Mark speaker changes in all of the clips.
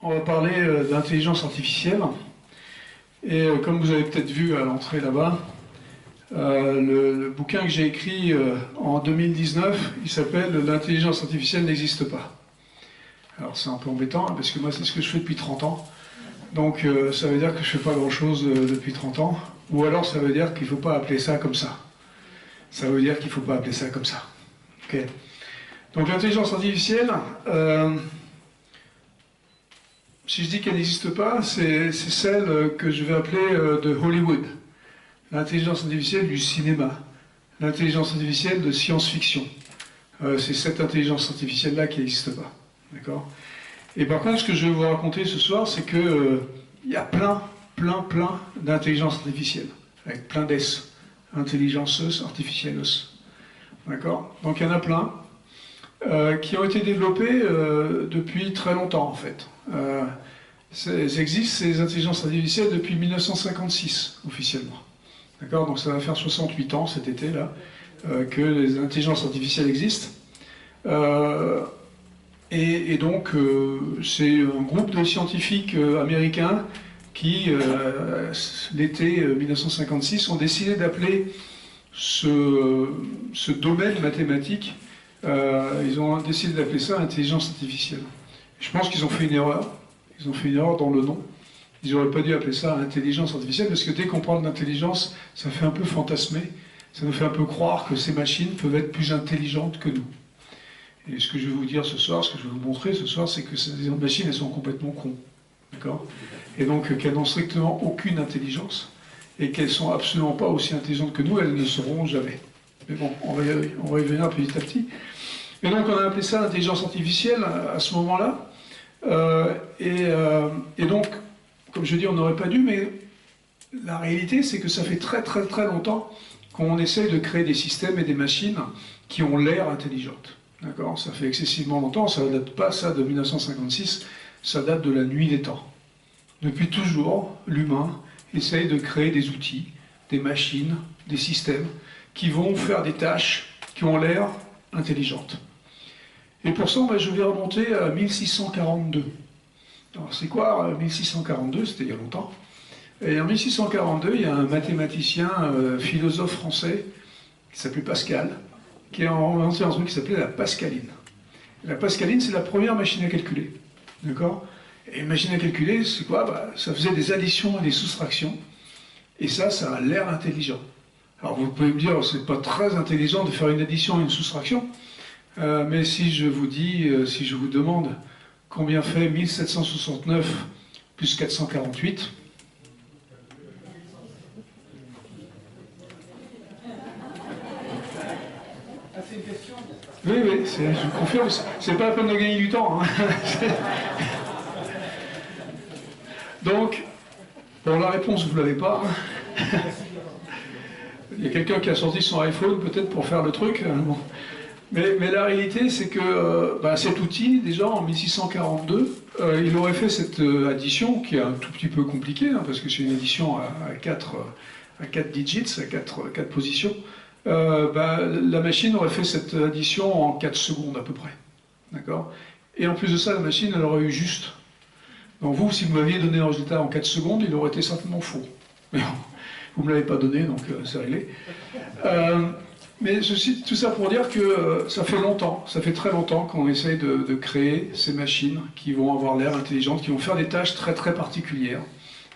Speaker 1: On va parler d'intelligence artificielle. Et comme vous avez peut-être vu à l'entrée là-bas, le bouquin que j'ai écrit en 2019, il s'appelle « L'intelligence artificielle n'existe pas ». Alors c'est un peu embêtant, hein, parce que moi c'est ce que je fais depuis 30 ans. Donc ça veut dire que je ne fais pas grand-chose depuis 30 ans. Ou alors ça veut dire qu'il ne faut pas appeler ça comme ça. Ça veut dire qu'il ne faut pas appeler ça comme ça. Okay. Donc l'intelligence artificielle, si je dis qu'elle n'existe pas, c'est celle que je vais appeler de Hollywood. L'intelligence artificielle du cinéma. L'intelligence artificielle de science-fiction. C'est cette intelligence artificielle-là qui n'existe pas. D'accord ? Et par contre, ce que je vais vous raconter ce soir, c'est que il y a plein d'intelligence artificielle, avec plein d'S. Intelligence artificielle. D'accord ? Donc il y en a plein qui ont été développées depuis très longtemps, en fait. Elles existent, ces intelligences artificielles, depuis 1956, officiellement. D'accord ? Donc ça va faire 68 ans, cet été-là, que les intelligences artificielles existent. Et donc, c'est un groupe de scientifiques américains qui, l'été 1956, ont décidé d'appeler ce domaine mathématique, ils ont décidé d'appeler ça intelligence artificielle. Je pense qu'ils ont fait une erreur. Ils ont fait une erreur dans le nom. Ils n'auraient pas dû appeler ça intelligence artificielle, parce que dès qu'on parle d'intelligence, ça fait un peu fantasmer. Ça nous fait un peu croire que ces machines peuvent être plus intelligentes que nous. Et ce que je vais vous dire ce soir, ce que je vais vous montrer ce soir, c'est que ces machines, elles sont complètement cons. D'accord ? Et donc qu'elles n'ont strictement aucune intelligence, et qu'elles ne sont absolument pas aussi intelligentes que nous, elles ne le seront jamais. Mais bon, on va y venir petit à petit. Et donc on a appelé ça l'intelligence artificielle à ce moment-là. Et donc, comme je dis, on n'aurait pas dû, mais la réalité, c'est que ça fait très longtemps qu'on essaye de créer des systèmes et des machines qui ont l'air intelligentes. D'accord ? Ça fait excessivement longtemps, ça ne date pas ça de 1956, ça date de la nuit des temps. Depuis toujours, l'humain essaye de créer des outils, des machines, des systèmes qui vont faire des tâches qui ont l'air intelligentes. Et pour ça, je vais remonter à 1642. Alors c'est quoi 1642? C'était il y a longtemps. Et en 1642, il y a un mathématicien, philosophe français, qui s'appelait Pascal, qui a inventé un truc qui s'appelait la pascaline. Et la pascaline, c'est la première machine à calculer. D'accord ? Et une machine à calculer, c'est quoi ? Ça faisait des additions et des soustractions. Et ça a l'air intelligent. Alors vous pouvez me dire, c'est pas très intelligent de faire une addition et une soustraction. Mais si je vous dis, si je vous demande combien fait 1769 plus 448,
Speaker 2: c'est une question.
Speaker 1: Oui, je vous confirme, c'est pas la peine de gagner du temps. Hein. Donc, bon, la réponse, vous l'avez pas. Il y a quelqu'un qui a sorti son iPhone, peut-être, pour faire le truc. Bon. Mais la réalité, c'est que cet outil, déjà, en 1642, il aurait fait cette addition, qui est un tout petit peu compliquée, hein, parce que c'est une addition à 4 digits, à 4 positions. La machine aurait fait cette addition en 4 secondes à peu près. D'accord ? Et en plus de ça, la machine, elle aurait eu juste. Donc vous, si vous m'aviez donné un résultat en 4 secondes, il aurait été certainement faux. Mais bon, vous ne me l'avez pas donné, donc c'est réglé. Mais tout ça pour dire que ça fait très longtemps qu'on essaye de créer ces machines qui vont avoir l'air intelligentes, qui vont faire des tâches très particulières.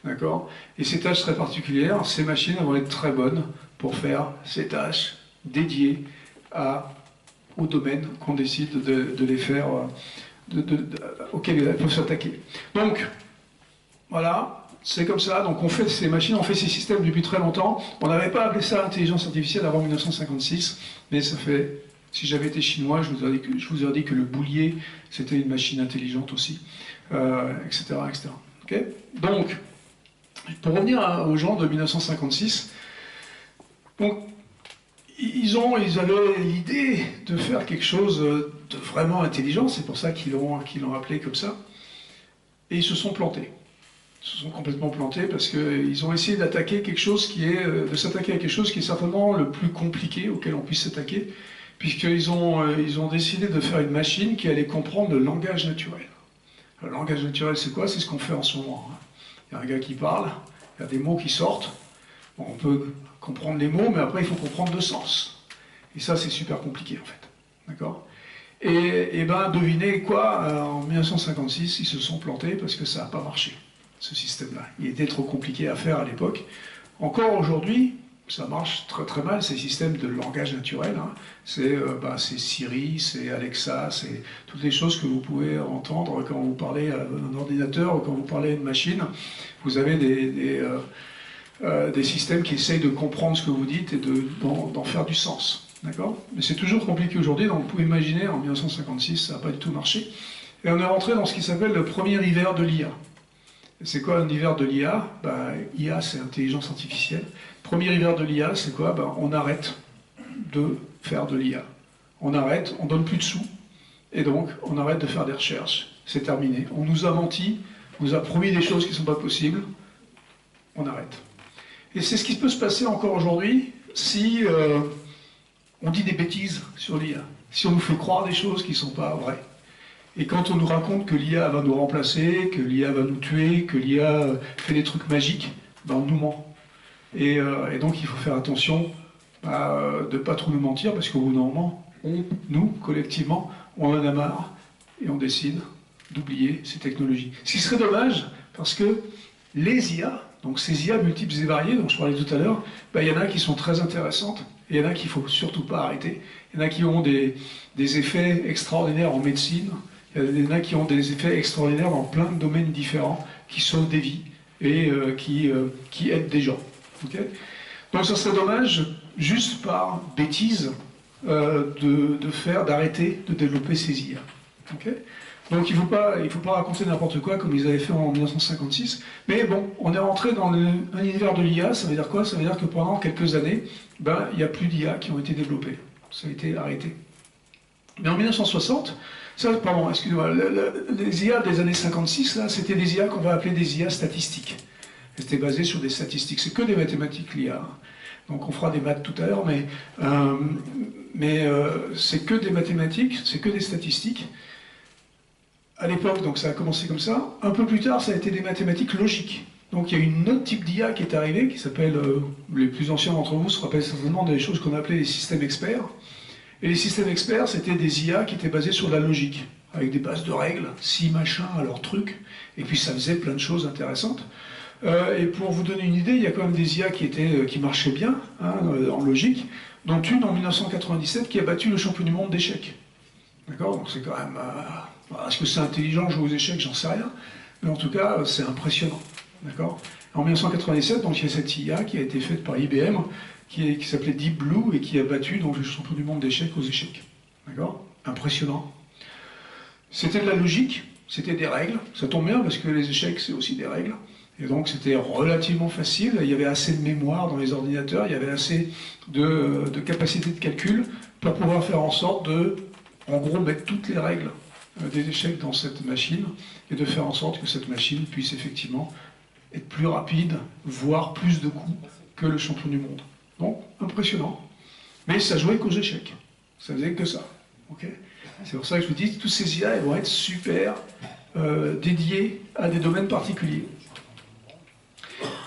Speaker 1: D'accord ? Et ces tâches très particulières, ces machines vont être très bonnes pour faire ces tâches dédiées au domaine qu'on décide de les faire, auxquelles elles peuvent s'attaquer. Donc, voilà, c'est comme ça. Donc on fait ces machines, on fait ces systèmes depuis très longtemps. On n'avait pas appelé ça intelligence artificielle avant 1956, mais ça fait... Si j'avais été chinois, je vous aurais dit que le boulier, c'était une machine intelligente aussi, etc. Okay ? Donc, pour revenir aux gens de 1956, donc, ils avaient l'idée de faire quelque chose de vraiment intelligent, c'est pour ça qu'ils l'ont appelé comme ça, et ils se sont plantés. Ils se sont complètement plantés parce qu'ils ont essayé d'attaquer quelque chose de s'attaquer à quelque chose qui est certainement le plus compliqué auquel on puisse s'attaquer, puisqu'ils ont décidé de faire une machine qui allait comprendre le langage naturel. Le langage naturel, c'est quoi? C'est ce qu'on fait en ce moment, hein. Il y a un gars qui parle, il y a des mots qui sortent. Bon, on peut comprendre les mots, mais après, il faut comprendre le sens. Et ça, c'est super compliqué, en fait. D'accord? Et ben, devinez quoi? En 1956, ils se sont plantés parce que ça n'a pas marché, ce système-là. Il était trop compliqué à faire à l'époque. Encore aujourd'hui, ça marche très très mal, ces systèmes de langage naturel, hein. C'est Siri, c'est Alexa, c'est toutes les choses que vous pouvez entendre quand vous parlez à un ordinateur ou quand vous parlez à une machine. Vous avez des systèmes qui essayent de comprendre ce que vous dites et d'en faire du sens. D'accord? Mais c'est toujours compliqué aujourd'hui, donc vous pouvez imaginer, en 1956, ça n'a pas du tout marché. Et on est rentré dans ce qui s'appelle le premier hiver de l'IA. C'est quoi un hiver de l'IA? IA, c'est intelligence artificielle. Premier hiver de l'IA, c'est quoi? On arrête de faire de l'IA. On arrête, on donne plus de sous, et donc on arrête de faire des recherches. C'est terminé. On nous a menti, on nous a promis des choses qui ne sont pas possibles, on arrête. Et c'est ce qui peut se passer encore aujourd'hui si on dit des bêtises sur l'IA, si on nous fait croire des choses qui ne sont pas vraies. Et quand on nous raconte que l'IA va nous remplacer, que l'IA va nous tuer, que l'IA fait des trucs magiques, on nous ment. Et donc il faut faire attention de ne pas trop nous mentir, parce qu'au bout d'un moment, nous, collectivement, on en a marre et on décide d'oublier ces technologies. Ce qui serait dommage, parce que les IA, donc ces IA multiples et variées dont je parlais tout à l'heure, il y en a qui sont très intéressantes, et il y en a qu'il ne faut surtout pas arrêter. Il y en a qui ont des effets extraordinaires en médecine, il y en a qui ont des effets extraordinaires dans plein de domaines différents, qui sauvent des vies et qui aident des gens. Okay? Donc ça serait dommage, juste par bêtise, d'arrêter de développer ces IA. Okay? Donc il ne faut pas raconter n'importe quoi comme ils avaient fait en 1956. Mais bon, on est rentré dans un univers de l'IA, ça veut dire quoi? Ça veut dire que pendant quelques années, il n'y a plus d'IA qui ont été développées. Ça a été arrêté. Mais en 1960, excusez-moi, les IA des années 56, là, c'était des IA qu'on va appeler des IA statistiques. C'était basé sur des statistiques. C'est que des mathématiques, l'IA. Donc on fera des maths tout à l'heure, mais c'est que des mathématiques, c'est que des statistiques. À l'époque, donc ça a commencé comme ça. Un peu plus tard, ça a été des mathématiques logiques. Donc il y a une autre type d'IA qui est arrivée, qui s'appelle, les plus anciens d'entre vous se rappellent certainement des choses qu'on appelait les systèmes experts. Et les systèmes experts, c'était des IA qui étaient basés sur la logique, avec des bases de règles, si machin, alors truc, et puis ça faisait plein de choses intéressantes. Et pour vous donner une idée, il y a quand même des IA qui marchaient bien, hein, en logique, dont une en 1997 qui a battu le champion du monde d'échecs. D'accord? Donc c'est quand même... est-ce que c'est intelligent jouer aux échecs? J'en sais rien. Mais en tout cas, c'est impressionnant. D'accord? En 1997, donc, il y a cette IA qui a été faite par IBM, qui s'appelait Deep Blue et qui a battu donc, le champion du monde d'échecs aux échecs. D'accord? Impressionnant. C'était de la logique, c'était des règles. Ça tombe bien parce que les échecs, c'est aussi des règles. Et donc c'était relativement facile. Il y avait assez de mémoire dans les ordinateurs, il y avait assez de capacité de calcul pour pouvoir faire en sorte de, en gros, mettre toutes les règles des échecs dans cette machine et de faire en sorte que cette machine puisse effectivement être plus rapide, voire plus de coups que le champion du monde. Donc, impressionnant. Mais ça jouait qu'aux échecs. Ça faisait que ça. Okay? C'est pour ça que je vous dis, tous ces IA, elles vont être super dédiées à des domaines particuliers.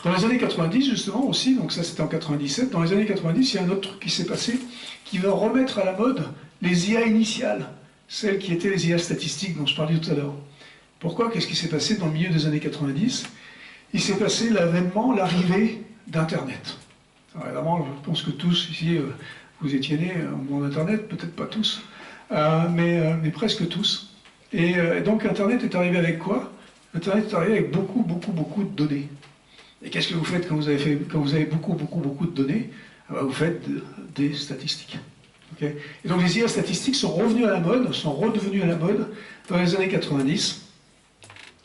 Speaker 1: Dans les années 90, justement, aussi, donc ça c'était en 97, dans les années 90, il y a un autre truc qui s'est passé qui va remettre à la mode les IA initiales, celles qui étaient les IA statistiques dont je parlais tout à l'heure. Pourquoi? Qu'est-ce qui s'est passé dans le milieu des années 90? Il s'est passé l'avènement, l'arrivée d'Internet. Alors évidemment, je pense que tous ici, vous étiez nés au monde d'Internet, peut-être pas tous, mais presque tous. Et donc Internet est arrivé avec quoi? Internet est arrivé avec beaucoup de données. Et qu'est-ce que vous faites quand vous avez beaucoup de données? Vous faites des statistiques. Okay? Et donc les IA statistiques sont revenues à la mode, sont redevenues à la mode dans les années 90.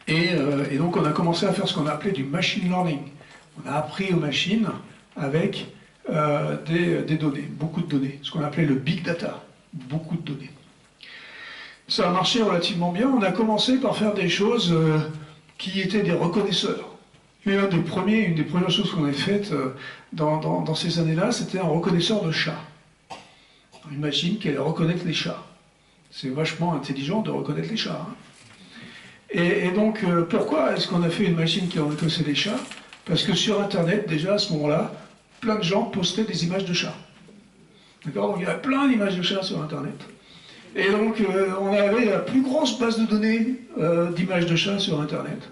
Speaker 1: Et donc on a commencé à faire ce qu'on a appelé du machine learning. On a appris aux machines avec des données, beaucoup de données, ce qu'on appelait le big data, beaucoup de données. Ça a marché relativement bien. On a commencé par faire des choses qui étaient des reconnaisseurs. Et une des premières choses qu'on a faites dans ces années-là, c'était un reconnaisseur de chats. Une machine qui allait reconnaître les chats. C'est vachement intelligent de reconnaître les chats. Hein. Et donc, pourquoi est-ce qu'on a fait une machine qui reconnaissait les chats? Parce que sur Internet, déjà à ce moment-là, plein de gens postaient des images de chats. D'accord? Donc il y avait plein d'images de chats sur Internet. Et donc, on avait la plus grosse base de données d'images de chats sur Internet.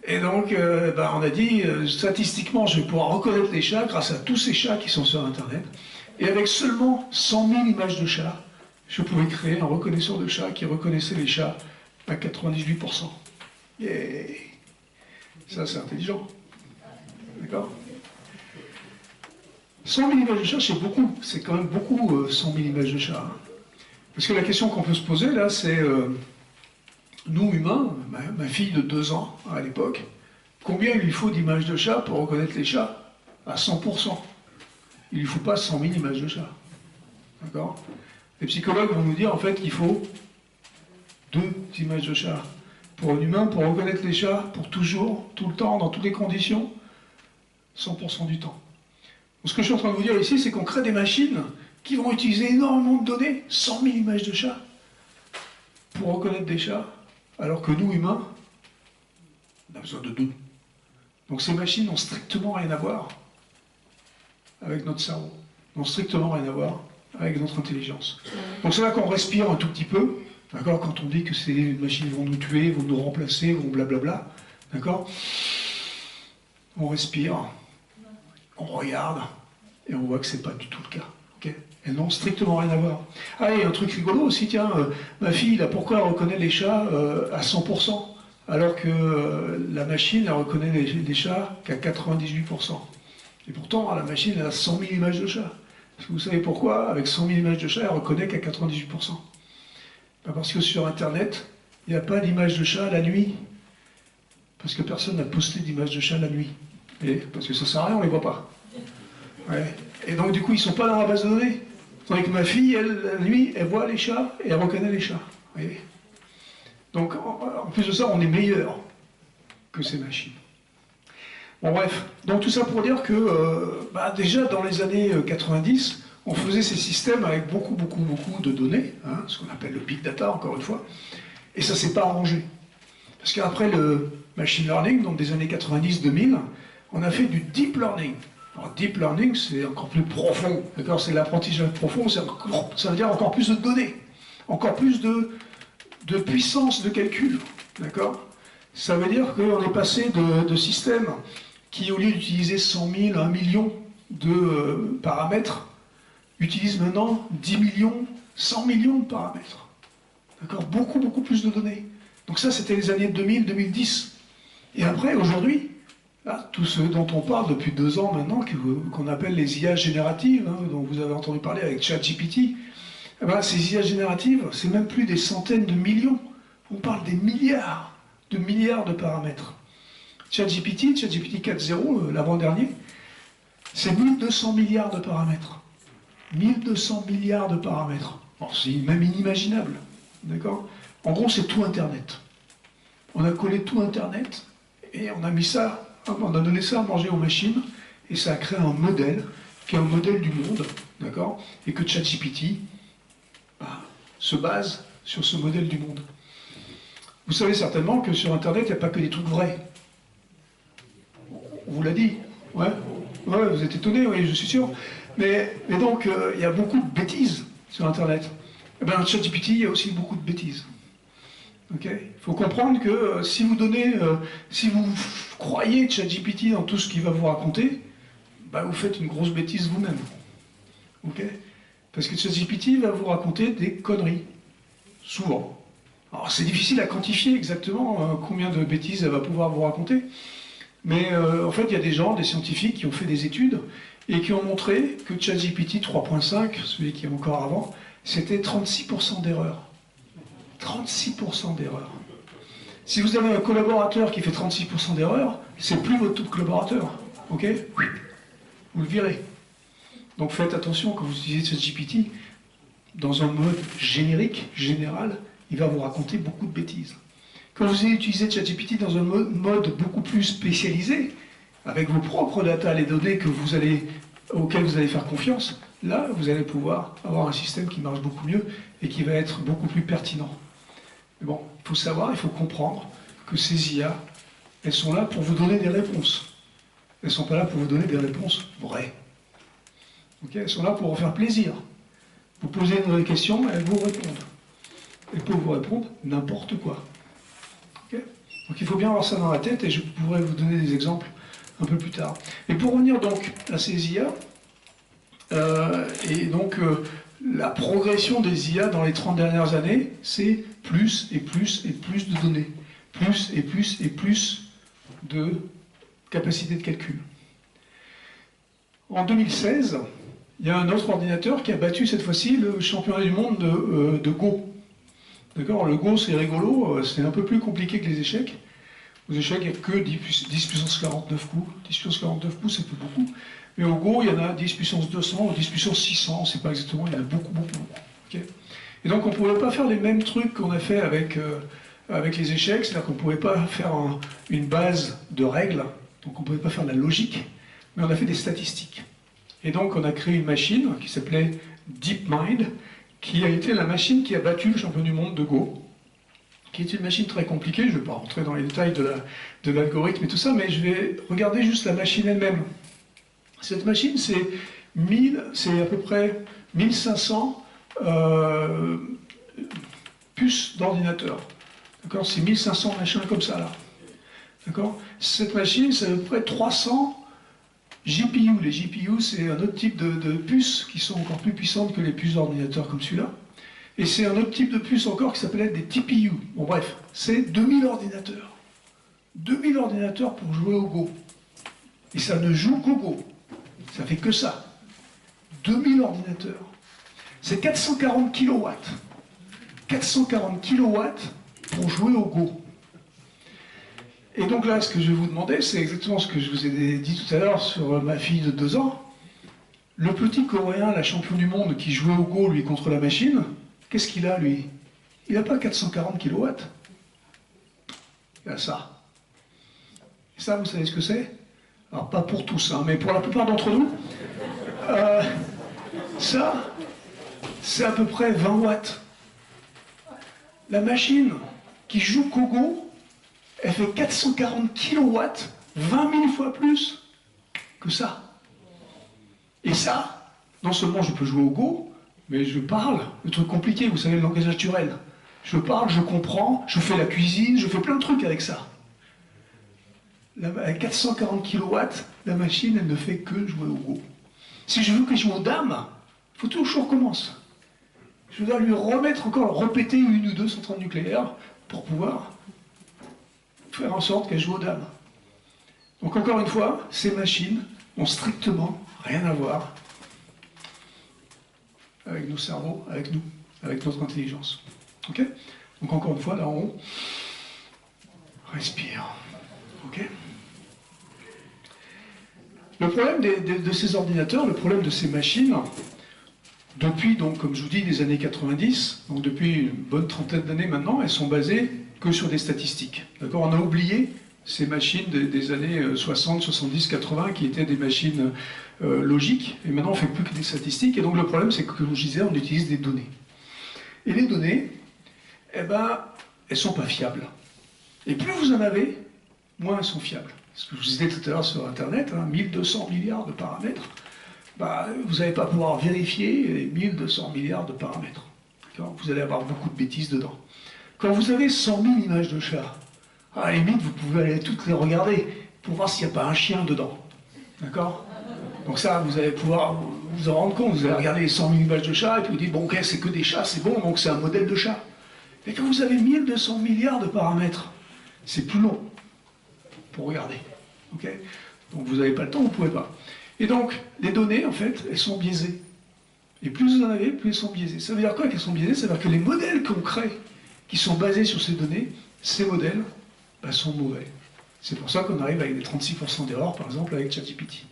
Speaker 1: Et donc, on a dit, statistiquement, je vais pouvoir reconnaître les chats grâce à tous ces chats qui sont sur Internet. Et avec seulement 100 000 images de chats, je pouvais créer un reconnaisseur de chats qui reconnaissait les chats à 98%. Et ça, c'est intelligent. D'accord? 100 000 images de chats, c'est beaucoup. C'est quand même beaucoup, 100 000 images de chats. Parce que la question qu'on peut se poser, là, c'est... nous, humains, ma fille de 2 ans, à l'époque, combien il lui faut d'images de chats pour reconnaître les chats? À 100%. Il ne lui faut pas 100 000 images de chats. D'accord? Les psychologues vont nous dire, en fait, qu'il faut 2 images de chats. Pour un humain, pour reconnaître les chats, pour toujours, tout le temps, dans toutes les conditions, 100% du temps. Donc, ce que je suis en train de vous dire ici, c'est qu'on crée des machines qui vont utiliser énormément de données, 100 000 images de chats, pour reconnaître des chats, alors que nous, humains, on a besoin de 2. Donc ces machines n'ont strictement rien à voir avec notre cerveau, n'ont strictement rien à voir avec notre intelligence. Donc c'est là qu'on respire un tout petit peu, d'accord, quand on dit que ces machines vont nous tuer, vont nous remplacer, vont blablabla, d'accord. On respire, on regarde, et on voit que c'est pas du tout le cas. Okay, elles n'ont strictement rien à voir. Ah, et un truc rigolo aussi, tiens, ma fille, là, pourquoi elle reconnaît les chats à 100%, alors que la machine, elle reconnaît les chats qu'à 98%. Et pourtant, la machine, elle a 100 000 images de chats. Est-ce que vous savez pourquoi, avec 100 000 images de chats, elle reconnaît qu'à 98%? Parce que sur Internet, il n'y a pas d'image de chat la nuit. Parce que personne n'a posté d'image de chat la nuit. Et parce que ça sert à rien, on ne les voit pas. Ouais. Et donc, du coup, ils ne sont pas dans la base de données. Tandis que ma fille, elle, la nuit, elle voit les chats et elle reconnaît les chats. Vous voyez. Donc, en plus de ça, on est meilleur que ces machines. Bon, bref. Donc, tout ça pour dire que, déjà, dans les années 90, on faisait ces systèmes avec beaucoup de données, hein, ce qu'on appelle le big data, encore une fois, et ça ne s'est pas arrangé. Parce qu'après le machine learning, donc des années 90-2000, on a fait du deep learning. Alors, deep learning, c'est encore plus profond, d'accord? C'est l'apprentissage profond, ça veut dire encore plus de données, encore plus de puissance de calcul, d'accord? Ça veut dire qu'on est passé de systèmes qui, au lieu d'utiliser 100 000, 1 million de paramètres, utilisent maintenant 10 millions, 100 millions de paramètres, d'accord? Beaucoup plus de données. Donc ça, c'était les années 2000-2010. Et après, aujourd'hui, là, tout ce dont on parle depuis 2 ans maintenant, qu'on appelle les IA génératives, hein, dont vous avez entendu parler avec ChatGPT, ces IA génératives, c'est même plus des centaines de millions. On parle des milliards de paramètres. ChatGPT 4.0, l'avant-dernier, c'est 1200 milliards de paramètres. 1200 milliards de paramètres. C'est même inimaginable. D'accord? En gros, c'est tout Internet. On a collé tout Internet et on a mis ça, on a donné ça à manger aux machines et ça a créé un modèle qui est un modèle du monde, d'accord? Et que ChatGPT se base sur ce modèle du monde. Vous savez certainement que sur Internet, il n'y a pas que des trucs vrais. On vous l'a dit, ouais? Ouais, vous êtes étonnés, oui, je suis sûr. Mais donc, il y a beaucoup de bêtises sur Internet. Et bien, ChatGPT, il y a aussi beaucoup de bêtises. Okay. Il faut comprendre que si vous croyez ChatGPT dans tout ce qu'il va vous raconter, vous faites une grosse bêtise vous-même. Okay. Parce que ChatGPT va vous raconter des conneries. Souvent. Alors c'est difficile à quantifier exactement combien de bêtises elle va pouvoir vous raconter. Mais en fait, il y a des gens, des scientifiques qui ont fait des études et qui ont montré que ChatGPT 3.5, celui qui est encore avant, c'était 36% d'erreurs. 36% d'erreurs. Si vous avez un collaborateur qui fait 36% d'erreurs, c'est plus votre collaborateur. Ok? Vous le virez. Donc faites attention quand vous utilisez ChatGPT, dans un mode générique, général, il va vous raconter beaucoup de bêtises. Quand vous utilisez ChatGPT dans un mode beaucoup plus spécialisé, avec vos propres data, les données auxquelles vous allez faire confiance, là, vous allez pouvoir avoir un système qui marche beaucoup mieux et qui va être beaucoup plus pertinent. Mais bon, il faut savoir, il faut comprendre que ces IA, elles sont là pour vous donner des réponses. Elles ne sont pas là pour vous donner des réponses vraies. Okay, elles sont là pour vous faire plaisir. Vous posez une vraie question, elles vous répondent. Elles peuvent vous répondre n'importe quoi. Okay, donc il faut bien avoir ça dans la tête, et je pourrais vous donner des exemples un peu plus tard. Et pour revenir donc à ces IA, la progression des IA dans les 30 dernières années, c'est plus et plus et plus de données. Plus et plus et plus de capacité de calcul. En 2016, il y a un autre ordinateur qui a battu cette fois-ci le championnat du monde de Go. D'accord, le Go c'est rigolo, c'est un peu plus compliqué que les échecs. Aux échecs, il n'y a que 10 puissance 49 coups. 10 puissance 49 coups, c'est peu beaucoup. Mais au Go, il y en a 10 puissance 200 ou 10 puissance 600, on ne sait pas exactement, il y en a beaucoup, beaucoup, beaucoup. Okay, et donc on ne pouvait pas faire les mêmes trucs qu'on a fait avec les échecs, c'est-à-dire qu'on ne pouvait pas faire une base de règles, donc on ne pouvait pas faire de la logique, mais on a fait des statistiques. Et donc on a créé une machine qui s'appelait DeepMind, qui a été la machine qui a battu le champion du monde de Go, qui est une machine très compliquée, je ne vais pas rentrer dans les détails de l'algorithme et tout ça, mais je vais regarder juste la machine elle-même. Cette machine, c'est à peu près 1500 puces d'ordinateur. D'accord, c'est 1500 machins comme ça, là. D'accord. Cette machine, c'est à peu près 300 GPU. Les GPU, c'est un autre type de puces qui sont encore plus puissantes que les puces d'ordinateur comme celui-là. Et c'est un autre type de puce encore qui s'appelle des TPU. Bon bref, c'est 2000 ordinateurs. 2000 ordinateurs pour jouer au Go. Et ça ne joue qu'au Go. Ça fait que ça. 2000 ordinateurs. C'est 440 kilowatts. 440 kilowatts pour jouer au Go. Et donc là, ce que je vais vous demander, c'est exactement ce que je vous ai dit tout à l'heure sur ma fille de 2 ans. Le petit Coréen, la champion du monde, qui jouait au Go, lui, contre la machine, qu'est-ce qu'il a, lui? Il n'a pas 440 kilowatts. Il a ça. Et ça, vous savez ce que c'est? Alors, pas pour tous, hein, mais pour la plupart d'entre nous, ça, c'est à peu près 20 watts. La machine qui joue qu'au Go, elle fait 440 kilowatts, 20 000 fois plus que ça. Et ça, non seulement je peux jouer au Go, mais je parle, le truc compliqué, vous savez, le langage naturel. Je parle, je comprends, je fais la cuisine, je fais plein de trucs avec ça. À 440 kilowatts, la machine, elle ne fait que jouer au Go. Si je veux qu'elle joue aux dames, il faut toujours que je recommence. Je dois lui remettre encore, répéter 1 ou 2 centrales nucléaires pour pouvoir faire en sorte qu'elle joue aux dames. Donc encore une fois, ces machines n'ont strictement rien à voir avec nos cerveaux, avec nous, avec notre intelligence. Ok? Donc encore une fois, là en haut, respire. Ok? Le problème de ces ordinateurs, le problème de ces machines, depuis, donc, comme je vous dis, les années 90, donc depuis une bonne trentaine d'années maintenant, elles sont basées que sur des statistiques. D'accord? On a oublié ces machines des années 60, 70, 80, qui étaient des machines logiques, et maintenant on ne fait plus que des statistiques, et donc le problème c'est que, comme je disais, on utilise des données. Et les données, eh ben, elles ne sont pas fiables. Et plus vous en avez, moins elles sont fiables. Ce que je vous disais tout à l'heure sur Internet, 1200 milliards de paramètres, bah, vous n'allez pas pouvoir vérifier les 1200 milliards de paramètres. Vous allez avoir beaucoup de bêtises dedans. Quand vous avez 100 000 images de chats, à la limite, vous pouvez aller toutes les regarder pour voir s'il n'y a pas un chien dedans. D'accord? Donc ça, vous allez pouvoir vous en rendre compte. Vous allez regarder les 100 000 images de chats et puis vous dites, bon, ok, c'est que des chats, c'est bon, donc c'est un modèle de chat. Mais quand vous avez 1200 milliards de paramètres, c'est plus long pour regarder. Okay, donc vous n'avez pas le temps, vous ne pouvez pas. Et donc, les données, en fait, elles sont biaisées. Et plus vous en avez, plus elles sont biaisées. Ça veut dire quoi qu'elles sont biaisées? Ça veut dire que les modèles qu'on crée, qui sont basés sur ces données, ces modèles sont mauvais. C'est pour ça qu'on arrive avec des 36% d'erreurs, par exemple, avec ChatGPT.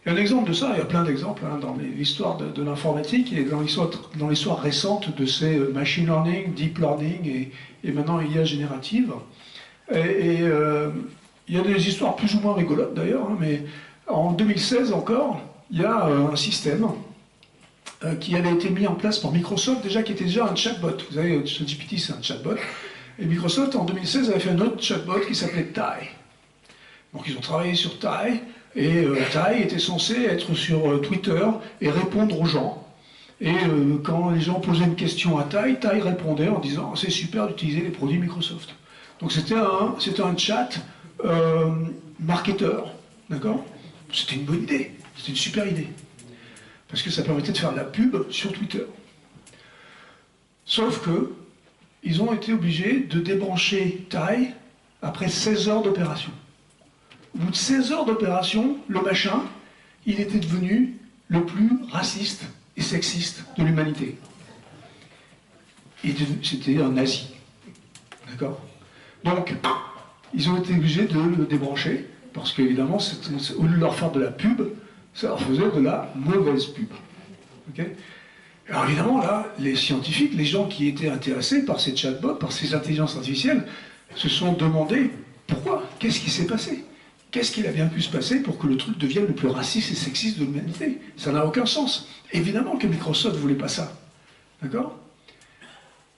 Speaker 1: Et un exemple de ça, il y a plein d'exemples dans l'histoire de l'informatique et dans l'histoire récente de ces machine learning, deep learning et maintenant IA générative. Et il y a des histoires plus ou moins rigolotes d'ailleurs, mais en 2016 encore, il y a un système qui avait été mis en place par Microsoft, qui était déjà un chatbot. Vous savez, ChatGPT c'est un chatbot. Et Microsoft, en 2016, avait fait un autre chatbot qui s'appelait Tai. Donc ils ont travaillé sur Tai, et Tai était censé être sur Twitter et répondre aux gens. Et quand les gens posaient une question à Tai, Tai répondait en disant « c'est super d'utiliser les produits Microsoft ». Donc c'était un chat marketeur, d'accord? C'était une bonne idée, c'était une super idée. Parce que ça permettait de faire de la pub sur Twitter. Sauf que, ils ont été obligés de débrancher Tai après 16 heures d'opération. Au bout de 16 heures d'opération, le machin, il était devenu le plus raciste et sexiste de l'humanité. C'était un nazi. D'accord? Donc, ils ont été obligés de le débrancher, parce qu'évidemment, au lieu de leur faire de la pub, ça leur faisait de la mauvaise pub. Okay? Alors évidemment, là, les scientifiques, les gens qui étaient intéressés par ces chatbots, par ces intelligences artificielles, se sont demandé pourquoi? Qu'est-ce qui s'est passé? Qu'est-ce qu'il a bien pu se passer pour que le truc devienne le plus raciste et sexiste de l'humanité? Ça n'a aucun sens. Évidemment que Microsoft ne voulait pas ça. D'accord?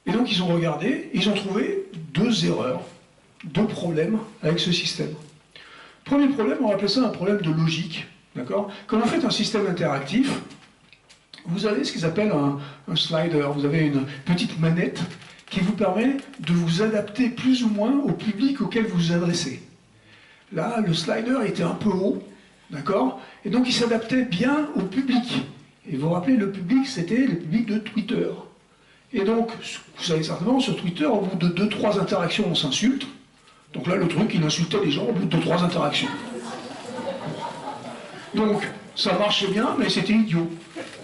Speaker 1: Et donc ils ont regardé, ils ont trouvé 2 erreurs, 2 problèmes avec ce système. Premier problème, on va appeler ça un problème de logique. D'accord? Quand vous faites un système interactif, vous avez ce qu'ils appellent un slider, vous avez une petite manette qui vous permet de vous adapter plus ou moins au public auquel vous vous adressez. Là, le slider était un peu haut, d'accord? Et donc il s'adaptait bien au public. Et vous vous rappelez, le public, c'était le public de Twitter. Et donc, vous savez certainement, sur Twitter, au bout de 2-3 interactions, on s'insulte. Donc là, le truc, il insultait les gens au bout de 2-3 interactions. Donc, ça marchait bien, mais c'était idiot.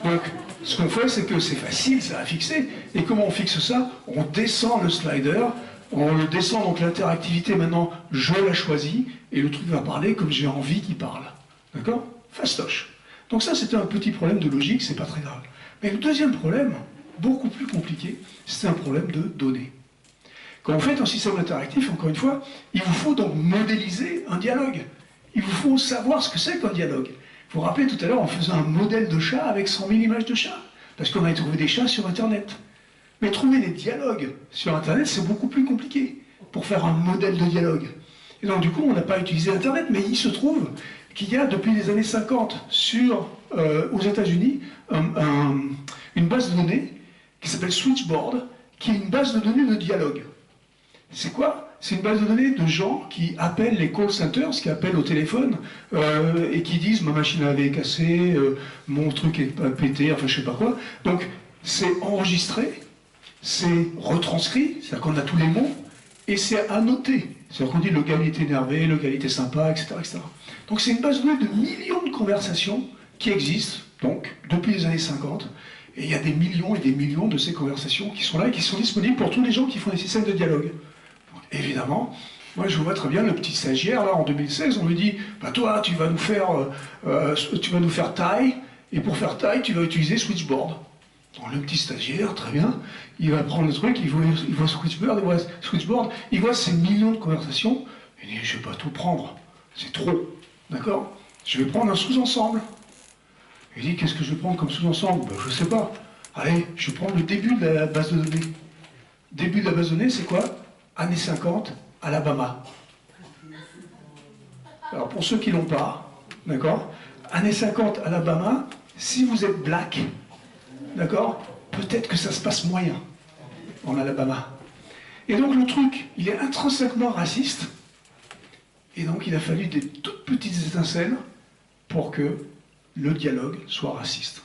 Speaker 1: Donc, ce qu'on fait, c'est que c'est facile, ça à fixer. Et comment on fixe ça? On descend le slider, on le descend, donc l'interactivité, maintenant, je la choisis, et le truc va parler comme j'ai envie qu'il parle. D'accord? Fastoche. Donc ça, c'était un petit problème de logique, c'est pas très grave. Mais le deuxième problème, beaucoup plus compliqué, c'est un problème de données. Quand vous faites un système interactif, encore une fois, il vous faut donc modéliser un dialogue. Il vous faut savoir ce que c'est qu'un dialogue. Vous vous rappelez tout à l'heure, on faisait un modèle de chat avec 100 000 images de chat, parce qu'on avait trouvé des chats sur Internet. Mais trouver des dialogues sur Internet, c'est beaucoup plus compliqué pour faire un modèle de dialogue. Et donc du coup, on n'a pas utilisé Internet, mais il se trouve qu'il y a depuis les années 50 aux États-Unis une base de données qui s'appelle Switchboard, qui est une base de données de dialogue. C'est quoi? C'est une base de données de gens qui appellent les call centers, qui appellent au téléphone, et qui disent « ma machine à laver est cassée, mon truc est pété, enfin je sais pas quoi ». Donc c'est enregistré, c'est retranscrit, c'est-à-dire qu'on a tous les mots, et c'est annoté. C'est-à-dire qu'on dit le gars il est énervé, le gars il était sympa, etc. etc. Donc c'est une base de données de millions de conversations qui existent, donc, depuis les années 50, et il y a des millions et des millions de ces conversations qui sont là et qui sont disponibles pour tous les gens qui font des systèmes de dialogue. Donc, évidemment, moi je vois très bien le petit stagiaire, là en 2016, on lui dit bah, toi tu vas nous faire Tai, et pour faire Tai, tu vas utiliser Switchboard. Donc le petit stagiaire, très bien, il va prendre le truc, il voit Switchboard, il voit ces millions de conversations, il dit je ne vais pas tout prendre, c'est trop, d'accord? Je vais prendre un sous-ensemble. Il dit qu'est-ce que je vais prendre comme sous-ensemble? Ben, je ne sais pas. Allez, je vais prendre le début de la base de données. Début de la base de données, c'est quoi? Années 50, Alabama. Alors pour ceux qui l'ont pas, d'accord? Années 50, Alabama, si vous êtes black, d'accord? Peut-être que ça se passe moyen en Alabama. Et donc le truc, il est intrinsèquement raciste, et donc il a fallu des toutes petites étincelles pour que le dialogue soit raciste.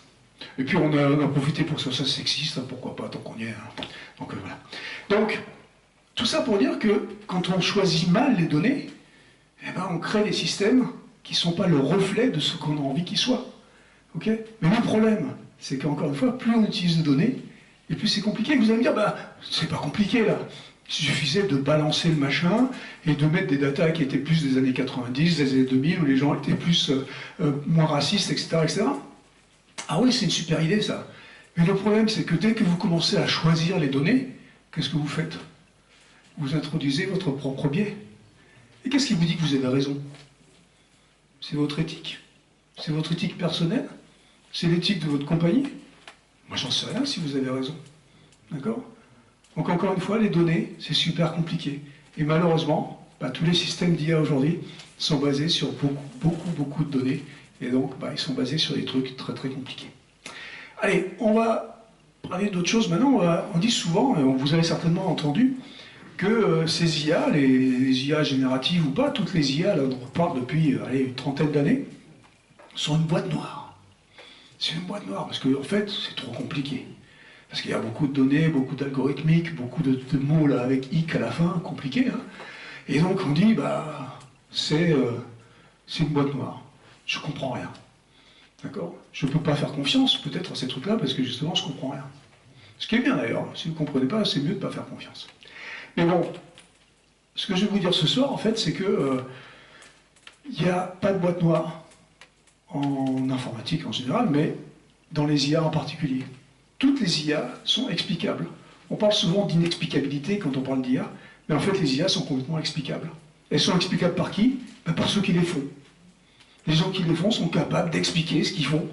Speaker 1: Et puis on a profité pour que ça soit sexiste, hein, pourquoi pas, tant qu'on y est. Hein. Donc voilà. Donc, tout ça pour dire que quand on choisit mal les données, eh ben, on crée des systèmes qui ne sont pas le reflet de ce qu'on a envie qu'ils soient. Okay? Mais le problème, c'est qu'encore une fois, plus on utilise de données, et plus c'est compliqué. Vous allez me dire, bah, c'est pas compliqué là. Il suffisait de balancer le machin et de mettre des datas qui étaient plus des années 90, des années 2000, où les gens étaient plus moins racistes, etc., etc. Ah oui, c'est une super idée ça. Mais le problème, c'est que dès que vous commencez à choisir les données, qu'est-ce que vous faites? Vous introduisez votre propre biais. Et qu'est-ce qui vous dit que vous avez raison? C'est votre éthique? C'est votre éthique personnelle? C'est l'éthique de votre compagnie? Moi, j'en sais rien si vous avez raison. D'accord? Donc encore une fois, les données, c'est super compliqué. Et malheureusement, tous les systèmes d'IA aujourd'hui sont basés sur beaucoup de données. Et donc, ils sont basés sur des trucs très très compliqués. Allez, on va parler d'autre chose maintenant. On dit souvent, et vous avez certainement entendu, que ces IA, les IA génératives ou pas, toutes les IA, là, dont on parle depuis une trentaine d'années, sont une boîte noire. C'est une boîte noire parce qu'en fait, c'est trop compliqué. Parce qu'il y a beaucoup de données, beaucoup d'algorithmiques, beaucoup de mots là, avec hic à la fin, compliqués. Hein. Et donc on dit, c'est une boîte noire. Je comprends rien. D'accord? Je ne peux pas faire confiance peut-être à ces trucs-là parce que justement je ne comprends rien. Ce qui est bien d'ailleurs. Si vous ne comprenez pas, c'est mieux de ne pas faire confiance. Mais bon, ce que je vais vous dire ce soir, en fait, c'est que il n'y a pas de boîte noire en informatique en général, mais dans les IA en particulier. Toutes les IA sont explicables. On parle souvent d'inexplicabilité quand on parle d'IA, mais en fait les IA sont complètement explicables. Elles sont explicables par qui? Par ceux qui les font. Les gens qui les font sont capables d'expliquer ce qu'ils font.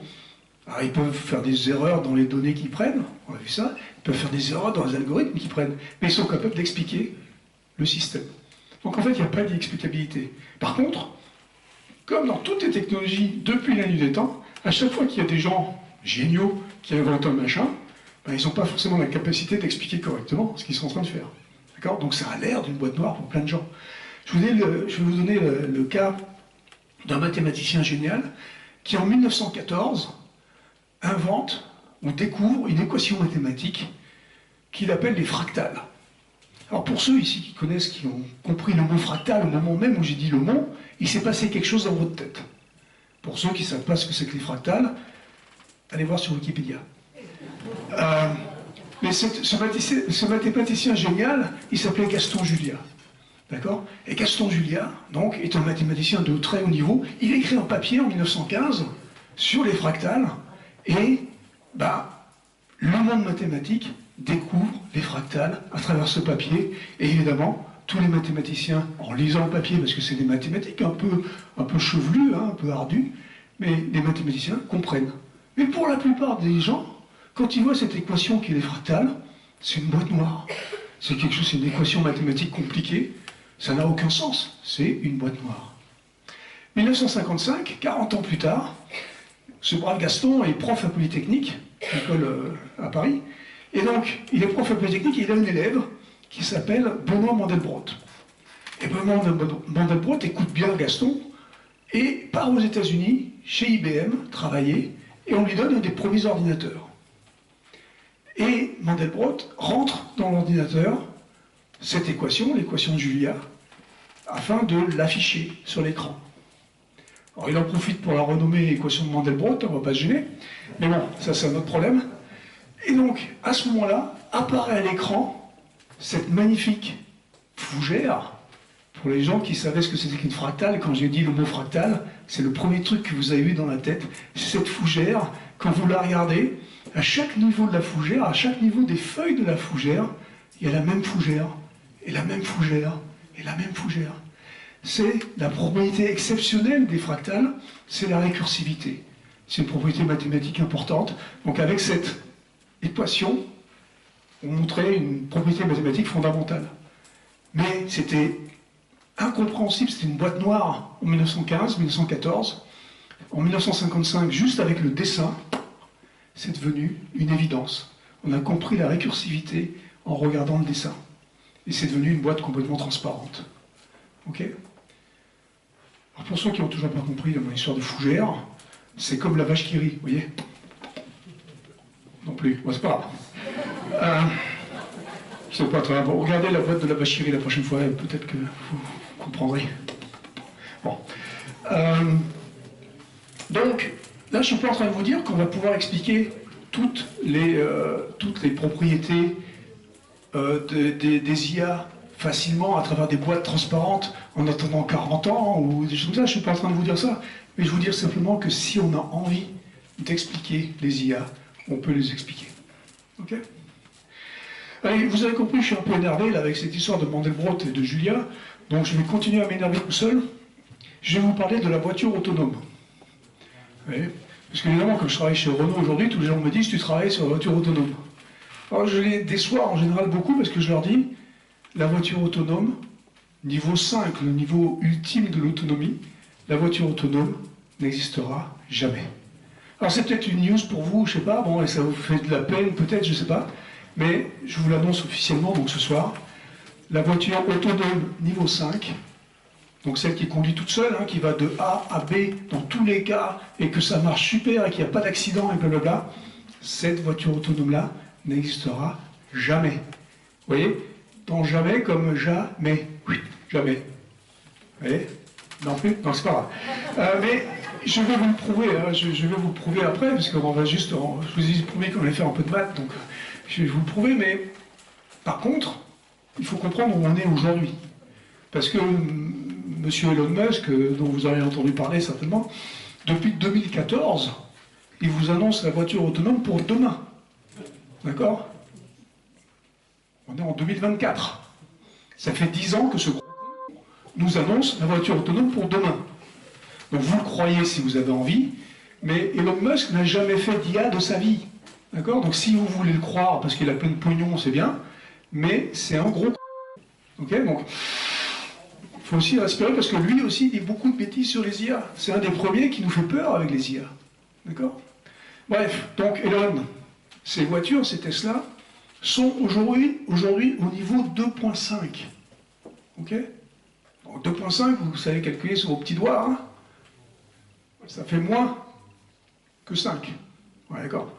Speaker 1: Alors, ils peuvent faire des erreurs dans les données qu'ils prennent, on a vu ça, ils peuvent faire des erreurs dans les algorithmes qu'ils prennent, mais ils sont capables d'expliquer le système. Donc en fait, il n'y a pas d'inexplicabilité. Par contre, comme dans toutes les technologies depuis la nuit des temps, à chaque fois qu'il y a des gens géniaux qui inventent un machin, ils n'ont pas forcément la capacité d'expliquer correctement ce qu'ils sont en train de faire. D'accord? Donc ça a l'air d'une boîte noire pour plein de gens. Je vais vous donner le cas d'un mathématicien génial qui, en 1914, invente ou découvre une équation mathématique qu'il appelle les fractales. Alors pour ceux ici qui connaissent, qui ont compris le mot fractal au moment même où j'ai dit le mot, il s'est passé quelque chose dans votre tête. Pour ceux qui ne savent pas ce que c'est que les fractales, allez voir sur Wikipédia. Mais ce mathématicien génial, il s'appelait Gaston Julia. D'accord? Et Gaston Julia, donc, est un mathématicien de très haut niveau. Il écrit un papier en 1915 sur les fractales, et le monde mathématique découvre les fractales à travers ce papier. Et évidemment, tous les mathématiciens, en lisant le papier, parce que c'est des mathématiques un peu chevelues, un peu ardues, mais les mathématiciens comprennent. Mais pour la plupart des gens, quand ils voient cette équation qui est les fractales, c'est une boîte noire. C'est quelque chose, c'est une équation mathématique compliquée. Ça n'a aucun sens. C'est une boîte noire. 1955, 40 ans plus tard, ce brave Gaston est prof à Polytechnique, école à Paris. Et donc, il est prof à Polytechnique et il a un élève qui s'appelle Benoît Mandelbrot. Et Benoît Mandelbrot écoute bien Gaston et part aux États-Unis, chez IBM, travailler, et on lui donne un des premiers ordinateurs. Et Mandelbrot rentre dans l'ordinateur cette équation, l'équation de Julia, afin de l'afficher sur l'écran. Alors il en profite pour la renommer équation de Mandelbrot, on ne va pas se gêner, mais bon, ça c'est un autre problème. Et donc, à ce moment-là, apparaît à l'écran cette magnifique fougère. Pour les gens qui savaient ce que c'était qu'une fractale, quand j'ai dit le mot fractal, c'est le premier truc que vous avez eu dans la tête. C'est cette fougère, quand vous la regardez, à chaque niveau de la fougère, à chaque niveau des feuilles de la fougère, il y a la même fougère, et la même fougère, et la même fougère. C'est la propriété exceptionnelle des fractales, c'est la récursivité. C'est une propriété mathématique importante. Donc avec cette équation, on montrait une propriété mathématique fondamentale. Mais c'était incompréhensible, c'était une boîte noire en 1915, 1914. En 1955, juste avec le dessin, c'est devenu une évidence. On a compris la récursivité en regardant le dessin. Et c'est devenu une boîte complètement transparente. Ok? Alors pour ceux qui n'ont toujours pas compris mon histoire de fougère, c'est comme la vache qui rit, vous voyez? Non plus, bon, c'est pas grave. C'est pas très grave. Regardez la boîte de la vache qui rit la prochaine fois, peut-être que vous comprendrez. Bon. Donc, là, je suis pas en train de vous dire qu'on va pouvoir expliquer toutes les propriétés des IA facilement à travers des boîtes transparentes en attendant 40 ans ou des choses comme ça. Je ne suis pas en train de vous dire ça, mais je vous dire simplement que si on a envie d'expliquer les IA, on peut les expliquer. Ok? Allez, vous avez compris, je suis un peu énervé là, avec cette histoire de Mandelbrot et de Julia, donc je vais continuer à m'énerver tout seul. Je vais vous parler de la voiture autonome. Oui, parce qu'évidemment, quand je travaille chez Renault aujourd'hui, tous les gens me disent « tu travailles sur la voiture autonome ». Alors je les déçois en général beaucoup parce que je leur dis, la voiture autonome, niveau 5, le niveau ultime de l'autonomie, la voiture autonome n'existera jamais. Alors c'est peut-être une news pour vous, je sais pas, bon, et ça vous fait de la peine peut-être, je sais pas, mais je vous l'annonce officiellement donc ce soir, la voiture autonome niveau 5, donc celle qui conduit toute seule, hein, qui va de A à B dans tous les cas, et que ça marche super et qu'il n'y a pas d'accident et blablabla, cette voiture autonome-là n'existera jamais. Vous voyez? Dans jamais comme jamais. Oui, jamais. Vous voyez? Non plus? Non, c'est pas grave. Mais je vais vous le prouver, hein, je vais vous le prouver après, parce qu'on va juste, je vous ai promis qu'on allait faire un peu de maths, donc je vais vous le prouver, mais par contre, il faut comprendre où on est aujourd'hui. Parce que monsieur Elon Musk, dont vous avez entendu parler certainement, depuis 2014, il vous annonce la voiture autonome pour demain. D'accord? On est en 2024. Ça fait 10 ans que ce gros nous annonce la voiture autonome pour demain. Donc vous le croyez si vous avez envie, mais Elon Musk n'a jamais fait d'IA de sa vie. D'accord? Donc si vous voulez le croire parce qu'il a plein de pognon, c'est bien, mais c'est un gros. Ok? Donc il faut aussi respirer parce que lui aussi dit beaucoup de bêtises sur les IA. C'est un des premiers qui nous fait peur avec les IA. D'accord? Bref, donc Elon, ces voitures, ces Tesla, sont aujourd'hui au niveau 2.5. Ok? Donc 2.5, vous savez calculer sur vos petits doigts, hein? Ça fait moins que 5. Ouais, d'accord.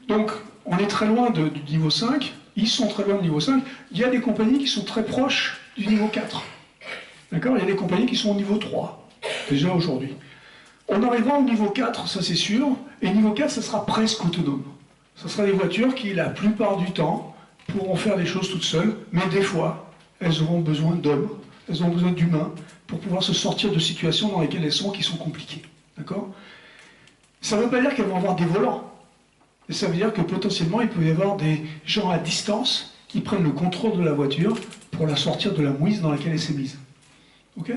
Speaker 1: Donc, on est très loin du niveau 5, ils sont très loin du niveau 5, il y a des compagnies qui sont très proches du niveau 4. D'accord? Il y a des compagnies qui sont au niveau 3, déjà aujourd'hui. On arrivera au niveau 4, ça c'est sûr, et niveau 4, ça sera presque autonome. Ce sera des voitures qui, la plupart du temps, pourront faire les choses toutes seules, mais des fois, elles auront besoin d'hommes, elles auront besoin d'humains, pour pouvoir se sortir de situations dans lesquelles elles sont, qui sont compliquées. D'accord? Ça ne veut pas dire qu'elles vont avoir des volants. Et ça veut dire que potentiellement, il peut y avoir des gens à distance qui prennent le contrôle de la voiture pour la sortir de la mouise dans laquelle elle s'est mise. Ok?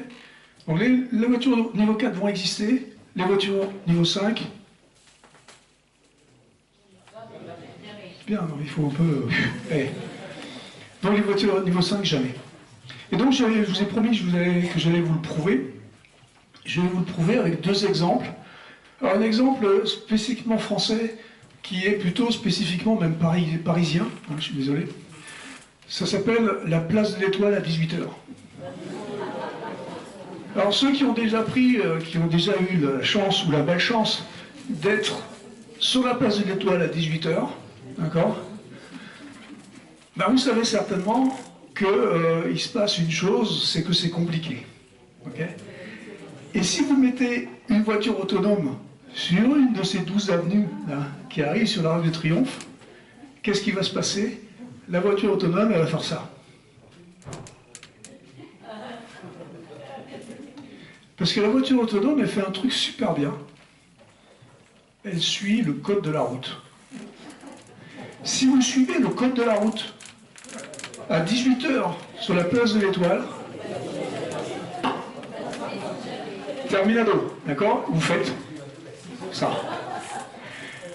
Speaker 1: Donc les voitures niveau 4 vont exister, les voitures niveau 5... Bien, non, il faut un peu... Donc les voitures niveau 5, jamais. Et donc je vous ai promis que j'allais vous le prouver. Je vais vous le prouver avec deux exemples. Alors un exemple spécifiquement français, qui est plutôt spécifiquement même parisien, hein, je suis désolé. Ça s'appelle la place de l'Étoile à 18h. Alors ceux qui ont déjà eu la chance ou la malchance d'être sur la place de l'Étoile à 18h, d'accord? Ben vous savez certainement qu'il se passe une chose, c'est que c'est compliqué. Okay? Et si vous mettez une voiture autonome sur une de ces 12 avenues là, qui arrivent sur l'Arc de Triomphe, qu'est-ce qui va se passer? La voiture autonome, elle va faire ça. Parce que la voiture autonome, elle fait un truc super bien. Elle suit le code de la route. Si vous suivez le code de la route, à 18h sur la place de l'Étoile, terminado, d'accord? Vous faites ça.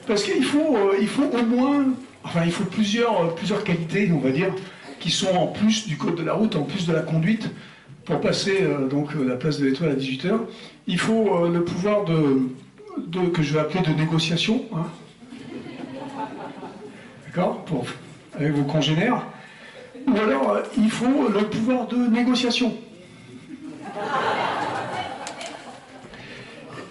Speaker 1: Parce qu'il faut au moins, enfin il faut plusieurs qualités, on va dire, qui sont en plus du code de la route, en plus de la conduite, pour passer donc la place de l'Étoile à 18h. Il faut le pouvoir que je vais appeler de négociation, hein, d'accord, avec vos congénères. Ou alors, il faut le pouvoir de négociation.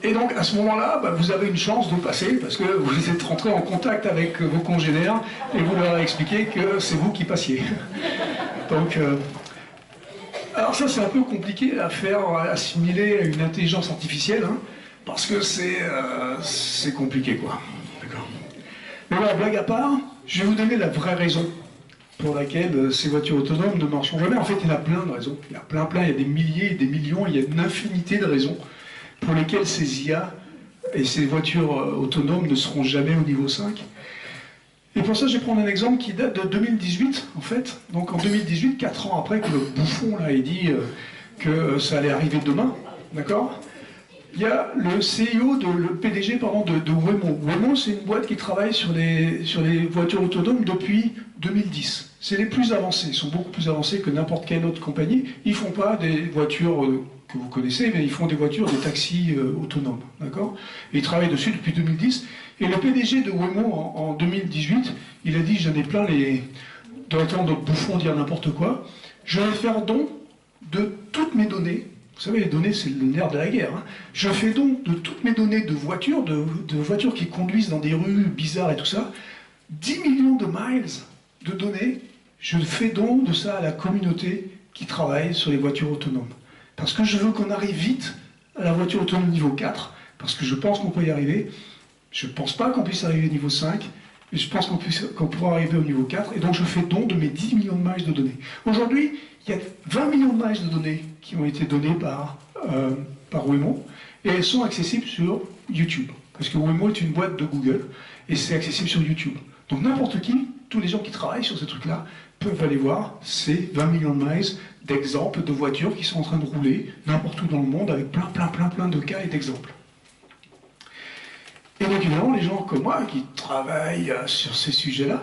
Speaker 1: Et donc, à ce moment-là, bah, vous avez une chance de passer, parce que vous êtes rentré en contact avec vos congénères, et vous leur avez expliqué que c'est vous qui passiez. Donc, alors ça, c'est un peu compliqué à faire assimiler à une intelligence artificielle, hein, parce que c'est compliqué, quoi. D'accord. Mais voilà, blague à part, je vais vous donner la vraie raison pour laquelle ces voitures autonomes ne marcheront jamais. En fait, il y en a plein de raisons. Il y a plein, il y a des milliers, des millions, il y a une infinité de raisons pour lesquelles ces IA et ces voitures autonomes ne seront jamais au niveau 5. Et pour ça, je vais prendre un exemple qui date de 2018, en fait. Donc en 2018, 4 ans après que le bouffon là ait dit que ça allait arriver demain, d'accord? Il y a le CEO, le PDG pardon, de Waymo. Waymo, c'est une boîte qui travaille sur les voitures autonomes depuis 2010. C'est les plus avancés, ils sont beaucoup plus avancés que n'importe quelle autre compagnie. Ils ne font pas des voitures que vous connaissez, mais ils font des voitures, des taxis autonomes. D'accord? Ils travaillent dessus depuis 2010. Et le PDG de Waymo, en 2018, il a dit, j'en ai plein d'entendre d'autres bouffons dire n'importe quoi, je vais faire don de toutes mes données. Vous savez, les données, c'est le nerf de la guerre. Hein. Je fais don de toutes mes données de voitures, de voitures qui conduisent dans des rues bizarres et tout ça, 10 millions de miles de données, je fais don de ça à la communauté qui travaille sur les voitures autonomes. Parce que je veux qu'on arrive vite à la voiture autonome niveau 4, parce que je pense qu'on peut y arriver. Je ne pense pas qu'on puisse arriver au niveau 5, mais je pense qu'on pourra arriver au niveau 4, et donc je fais don de mes 10 millions de miles de données. Aujourd'hui, il y a 20 millions de miles de données qui ont été données par Waymo, et elles sont accessibles sur YouTube. Parce que Waymo est une boîte de Google, et c'est accessible sur YouTube. Donc n'importe qui, tous les gens qui travaillent sur ces trucs-là, peuvent aller voir ces 20 millions de miles d'exemples de voitures qui sont en train de rouler n'importe où dans le monde, avec plein de cas et d'exemples. Et donc évidemment, les gens comme moi qui travaillent sur ces sujets-là,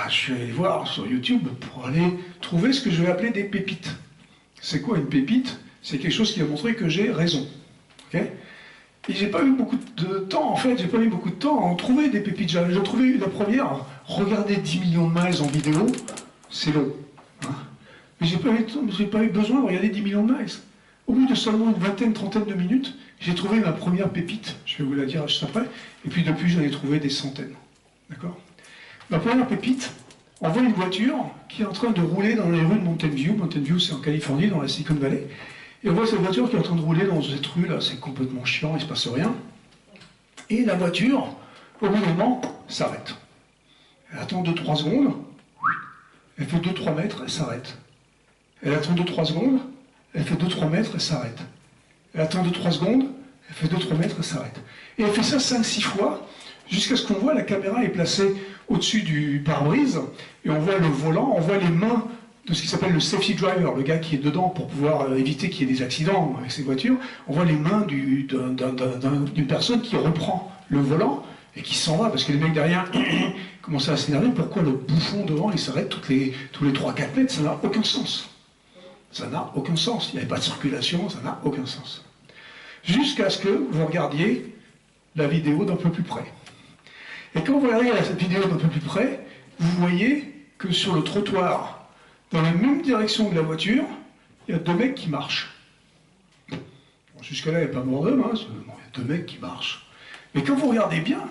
Speaker 1: je suis allé voir sur YouTube pour aller trouver ce que je vais appeler des pépites. C'est quoi une pépite? C'est quelque chose qui va montrer que j'ai raison. Okay, et j'ai pas eu beaucoup de temps, en fait, j'ai pas eu beaucoup de temps à en trouver des pépites. J'ai trouvé la première, regarder 10 millions de miles en vidéo, c'est long. Hein, mais j'ai pas eu besoin de regarder 10 millions de miles. Au bout de seulement une vingtaine, trentaine de minutes, j'ai trouvé ma première pépite, je vais vous la dire juste après, et puis depuis j'en ai trouvé des centaines. D'accord? Ma première pépite, on voit une voiture qui est en train de rouler dans les rues de Mountain View. Mountain View, c'est en Californie, dans la Silicon Valley. Et on voit cette voiture qui est en train de rouler dans cette rue, là, c'est complètement chiant, il ne se passe rien. Et la voiture, au bout d'un moment, s'arrête. Elle attend 2-3 secondes, elle fait 2-3 mètres, elle s'arrête. Elle attend 2-3 secondes, elle fait 2-3 mètres, elle s'arrête. Elle attend 2-3 secondes, elle fait 2-3 mètres, elle s'arrête. Et elle fait ça 5-6 fois, jusqu'à ce qu'on voit la caméra est placée au-dessus du pare-brise, et on voit le volant, on voit les mains de ce qui s'appelle le safety driver, le gars qui est dedans pour pouvoir éviter qu'il y ait des accidents avec ces voitures. On voit les mains d'une personne qui reprend le volant et qui s'en va, parce que les mecs derrière commencent à s'énerver. Pourquoi le bouffon devant il s'arrête tous les 3-4 mètres? Ça n'a aucun sens. Ça n'a aucun sens. Il n'y avait pas de circulation, ça n'a aucun sens. Jusqu'à ce que vous regardiez la vidéo d'un peu plus près. Et quand vous regardez cette vidéo d'un peu plus près, vous voyez que sur le trottoir, dans la même direction que la voiture, il y a 2 mecs qui marchent. Bon, jusque-là, il n'y a pas mort d'homme, hein, il y a 2 mecs qui marchent. Mais quand vous regardez bien,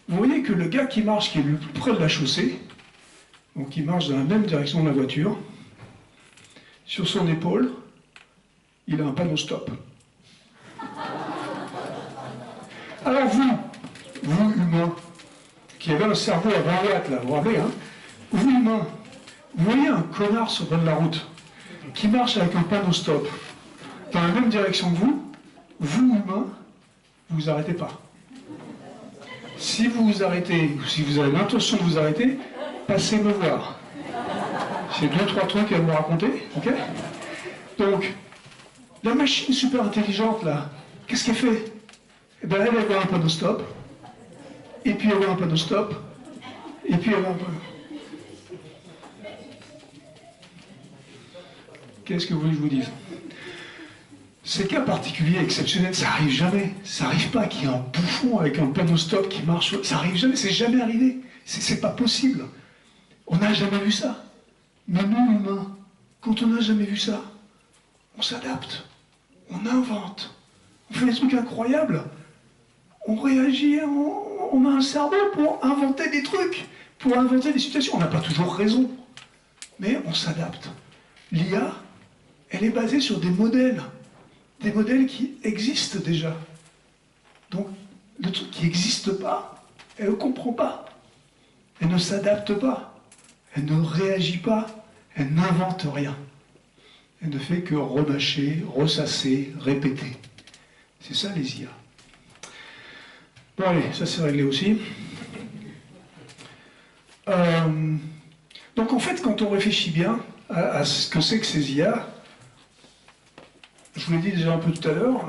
Speaker 1: vous voyez que le gars qui marche, qui est le plus près de la chaussée, donc il marche dans la même direction de la voiture, sur son épaule, il a un panneau stop. Alors vous humains, qui avez un cerveau à 20 watts, là, vous vous rappelez, hein, vous humains, vous voyez un connard sur le bord de la route, qui marche avec un panneau stop, dans la même direction que vous humains, vous vous arrêtez pas. Si vous vous arrêtez, ou si vous avez l'intention de vous arrêter, passez me voir. J'ai 2-3 trucs à vous raconter, ok? Donc, la machine super intelligente, là, qu'est-ce qu'elle fait? Eh bien, elle avait un panneau stop, et puis elle avait un panneau stop, et puis elle avait un panneau... Qu'est-ce que vous voulez que je vous dise? Ces cas particuliers, exceptionnels, ça arrive jamais. Ça arrive pas qu'il y ait un bouffon avec un panneau stop qui marche. Ça arrive jamais, c'est jamais arrivé. C'est pas possible. On n'a jamais vu ça. Mais nous, humains, quand on n'a jamais vu ça, on s'adapte, on invente, on fait des trucs incroyables. On réagit, on a un cerveau pour inventer des trucs, pour inventer des situations. On n'a pas toujours raison, mais on s'adapte. L'IA, elle est basée sur des modèles qui existent déjà. Donc, le truc qui n'existe pas, elle ne comprend pas. Elle ne s'adapte pas. Elle ne réagit pas. Elle n'invente rien. Elle ne fait que remâcher, ressasser, répéter. C'est ça les IA. Bon allez, ça c'est réglé aussi. Donc en fait, quand on réfléchit bien à ce que c'est que ces IA, je vous l'ai dit déjà un peu tout à l'heure,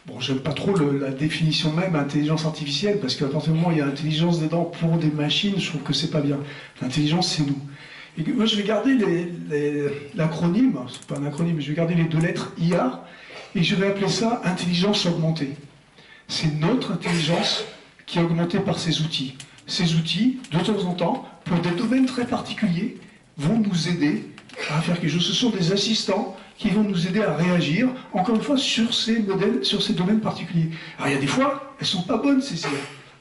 Speaker 1: bon, j'aime pas trop la définition même intelligence artificielle, parce qu'à partir du moment où il y a intelligence dedans pour des machines, je trouve que c'est pas bien. L'intelligence, c'est nous. Et moi, je vais garder l'acronyme, c'est pas un acronyme, mais je vais garder les 2 lettres IA, et je vais appeler ça intelligence augmentée. C'est notre intelligence qui est augmentée par ces outils. Ces outils, de temps en temps, pour des domaines très particuliers, vont nous aider à faire quelque chose. Ce sont des assistants qui vont nous aider à réagir, encore une fois, sur ces modèles, sur ces domaines particuliers. Alors il y a des fois, elles ne sont pas bonnes, ces IA.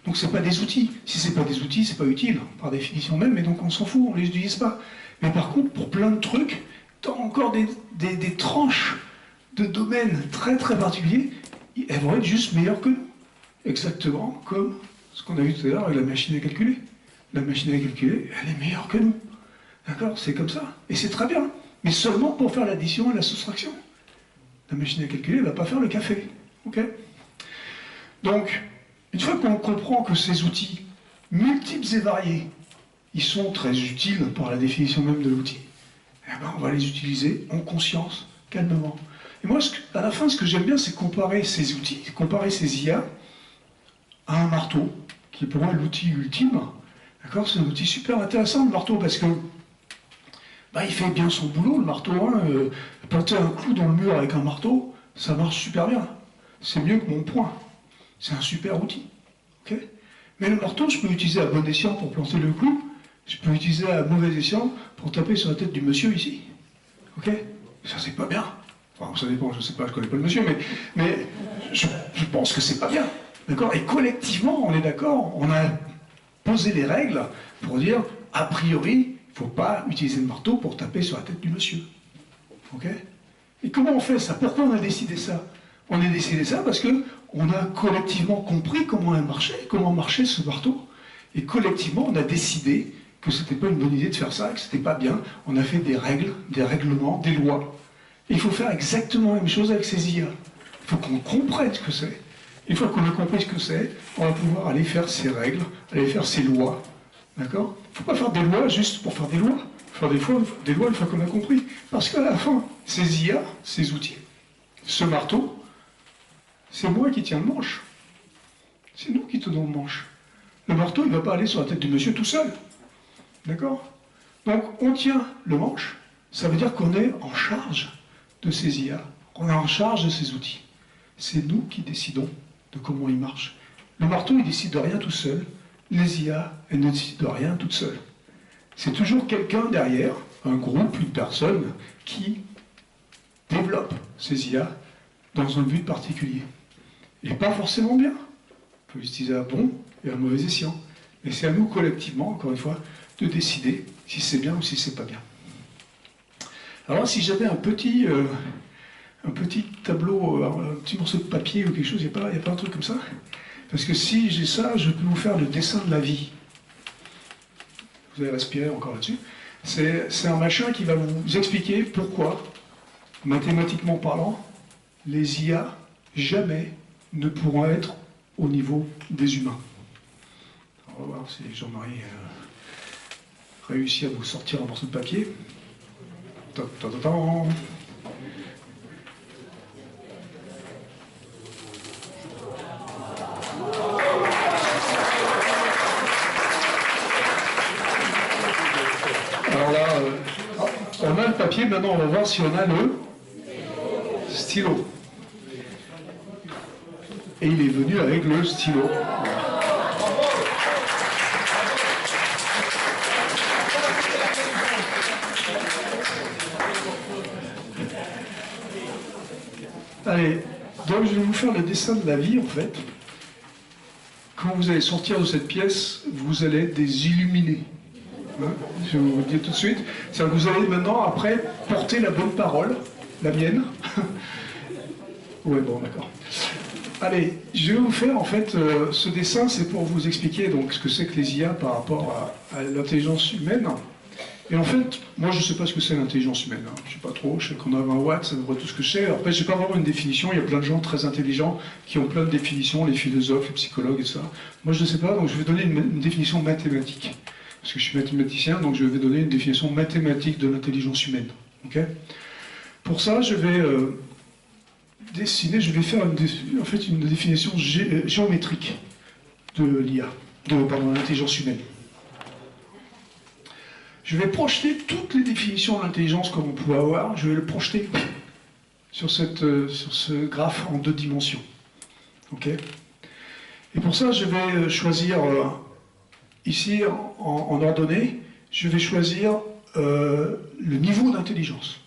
Speaker 1: Donc ce n'est pas des outils. Si ce n'est pas des outils, ce n'est pas utile, par définition même, et donc on s'en fout, on ne les utilise pas. Mais par contre, pour plein de trucs, dans encore des tranches de domaines très très particuliers, elles vont être juste meilleures que nous. Exactement comme ce qu'on a vu tout à l'heure avec la machine à calculer. La machine à calculer, elle est meilleure que nous. D'accord? C'est comme ça. Et c'est très bien. Mais seulement pour faire l'addition et la soustraction. La machine à calculer ne va pas faire le café. Ok? Donc, une fois qu'on comprend que ces outils, multiples et variés, ils sont très utiles pour la définition même de l'outil, eh ben, on va les utiliser en conscience, calmement. Et moi, à la fin, ce que j'aime bien, c'est comparer ces outils, comparer ces IA à un marteau, qui est pour moi l'outil ultime. D'accord? C'est un outil super intéressant, le marteau, parce que bah, il fait bien son boulot, le marteau. Hein, planter un coup dans le mur avec un marteau, ça marche super bien. C'est mieux que mon poing. C'est un super outil. Okay? Mais le marteau, je peux l'utiliser à bon escient pour planter le clou. Je peux l'utiliser à mauvais escient pour taper sur la tête du monsieur ici. Ok? Ça, c'est pas bien. Enfin, ça dépend, je sais pas, je connais pas le monsieur, mais je pense que c'est pas bien. D'accord? Et collectivement, on est d'accord, on a posé les règles pour dire, a priori, il ne faut pas utiliser le marteau pour taper sur la tête du monsieur. Ok? Et comment on fait ça? Pourquoi on a décidé ça? On a décidé ça parce qu'on a collectivement compris comment marchait ce marteau. Et collectivement, on a décidé que ce n'était pas une bonne idée de faire ça, que ce n'était pas bien. On a fait des règles, des règlements, des lois. Et il faut faire exactement la même chose avec ces IA. Il faut qu'on comprenne ce que c'est. Une fois qu'on a compris ce que c'est, on va pouvoir aller faire ces règles, aller faire ces lois. D'accord? Il ne faut pas faire des lois juste pour faire des lois. Il faut faire des lois une fois qu'on a compris. Parce qu'à la fin, ces IA, ces outils, ce marteau, c'est moi qui tiens le manche. C'est nous qui tenons le manche. Le marteau, il ne va pas aller sur la tête du monsieur tout seul. D'accord? Donc, on tient le manche. Ça veut dire qu'on est en charge de ces IA. On est en charge de ces outils. C'est nous qui décidons de comment ils marchent. Le marteau, il ne décide de rien tout seul. Les IA, elles ne décident de rien toutes seules. C'est toujours quelqu'un derrière, un groupe, une personne, qui développe ces IA dans un but particulier. Et pas forcément bien. On peut l'utiliser à bon et à mauvais escient. Mais c'est à nous collectivement, encore une fois, de décider si c'est bien ou si c'est pas bien. Alors si j'avais un petit tableau, un petit morceau de papier ou quelque chose, il n'y a pas un truc comme ça? Parce que si j'ai ça, je peux vous faire le dessin de la vie. Vous allez respirer encore là-dessus. C'est un machin qui va vous expliquer pourquoi, mathématiquement parlant, les IA jamais ne pourront être au niveau des humains. On va voir si Jean-Marie réussit à vous sortir un morceau de papier. Alors là, on a le papier, maintenant on va voir si on a le stylo. Et il est venu avec le stylo. Allez, donc je vais vous faire le dessin de la vie en fait. Quand vous allez sortir de cette pièce, vous allez être des illuminés. Hein, je vais vous le dire tout de suite. C'est-à-dire que vous allez maintenant, après, porter la bonne parole, la mienne. Ouais, bon, d'accord. Allez, je vais vous faire en fait ce dessin, c'est pour vous expliquer donc ce que c'est que les IA par rapport à l'intelligence humaine. Et en fait, moi je ne sais pas ce que c'est l'intelligence humaine, hein. Je ne sais pas trop, je sais qu'on a 20 watts, ça devrait tout ce que je sais. Après, je n'ai pas vraiment une définition, il y a plein de gens très intelligents qui ont plein de définitions, les philosophes, les psychologues et ça. Moi je ne sais pas, donc je vais donner une définition mathématique. Parce que je suis mathématicien, donc je vais donner une définition mathématique de l'intelligence humaine. Okay? Pour ça, je vais dessiner, je vais faire en fait une définition géométrique de l'IA, de l'intelligence humaine. Je vais projeter toutes les définitions de l'intelligence que l'on peut avoir, je vais le projeter sur ce graphe en 2 dimensions. Ok? Et pour ça, je vais choisir, ici, en ordonnée, je vais choisir le niveau d'intelligence.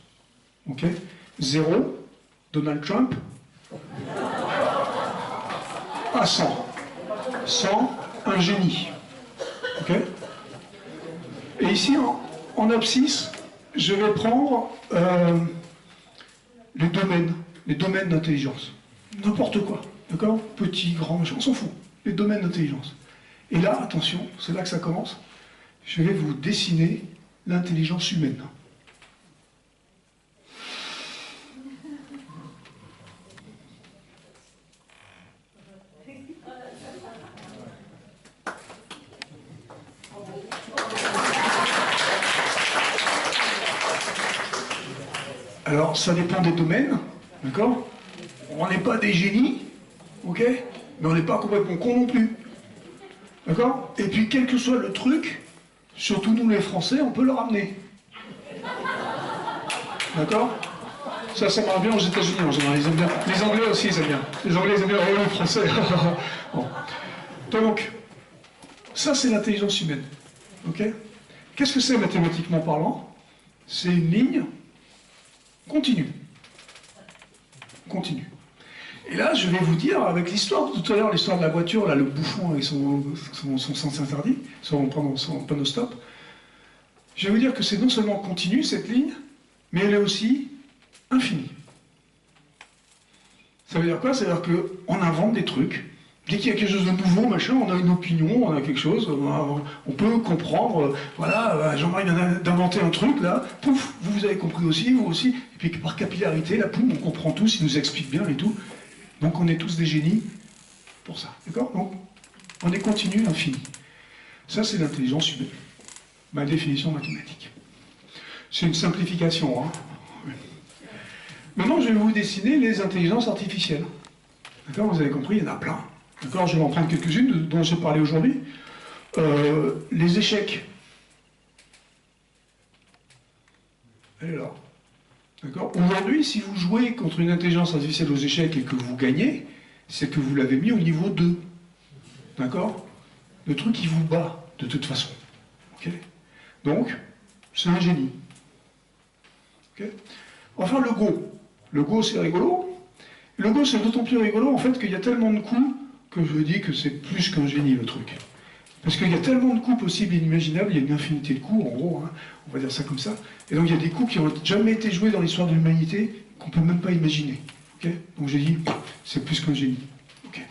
Speaker 1: Ok? 0, Donald Trump, à 100. 100, un génie. Ok? Et ici, en abscisse, je vais prendre les domaines d'intelligence. N'importe quoi. D'accord? Petit, grand, on s'en fout. Les domaines d'intelligence. Et là, attention, c'est là que ça commence. Je vais vous dessiner l'intelligence humaine. Alors, ça dépend des domaines, d'accord? On n'est pas des génies, ok? Mais on n'est pas complètement cons non plus. D'accord? Et puis, quel que soit le truc, surtout nous les Français, on peut le ramener. D'accord? Ça marche bien aux États-Unis en général, ils aiment bien. Les Anglais aussi, ils aiment bien. Les Anglais, ils aiment bien les Français. Bon. Donc, ça, c'est l'intelligence humaine. Ok? Qu'est-ce que c'est mathématiquement parlant? C'est une ligne continue. Continue. Et là, je vais vous dire, avec l'histoire, tout à l'heure, l'histoire de la voiture, là, le bouffon et son sens interdit, son panneau stop, je vais vous dire que c'est non seulement continu, cette ligne, mais elle est aussi infinie. Ça veut dire quoi? Ça veut dire qu'on invente des trucs. Dès qu'il y a quelque chose de nouveau, machin, on a une opinion, on a quelque chose, on peut comprendre, voilà, Jean-Marie vient d'inventer un truc, là, pouf, vous avez compris aussi, vous aussi, et puis par capillarité, là, poum, on comprend tous, il nous explique bien et tout. Donc on est tous des génies pour ça, d'accord? Donc on est continu, infini. Ça, c'est l'intelligence humaine, ma définition mathématique. C'est une simplification, hein. Maintenant, je vais vous dessiner les intelligences artificielles. D'accord? Vous avez compris, il y en a plein. D'accord? Je vais en prendre quelques-unes dont j'ai parlé aujourd'hui. Les échecs. Elle est là. D'accord? Aujourd'hui, si vous jouez contre une intelligence artificielle aux échecs et que vous gagnez, c'est que vous l'avez mis au niveau 2. D'accord? Le truc, il vous bat, de toute façon. Ok? Donc, c'est un génie. Ok? Enfin, le Go. Le Go, c'est rigolo. Le Go, c'est d'autant plus rigolo, en fait, qu'il y a tellement de coups que je dis que c'est plus qu'un génie, le truc. Parce qu'il y a tellement de coups possibles et inimaginables, il y a une infinité de coups, en gros, hein, on va dire ça comme ça. Et donc, il y a des coups qui n'ont jamais été joués dans l'histoire de l'humanité, qu'on ne peut même pas imaginer. Okay? Donc, j'ai dit, c'est plus qu'un génie. Okay.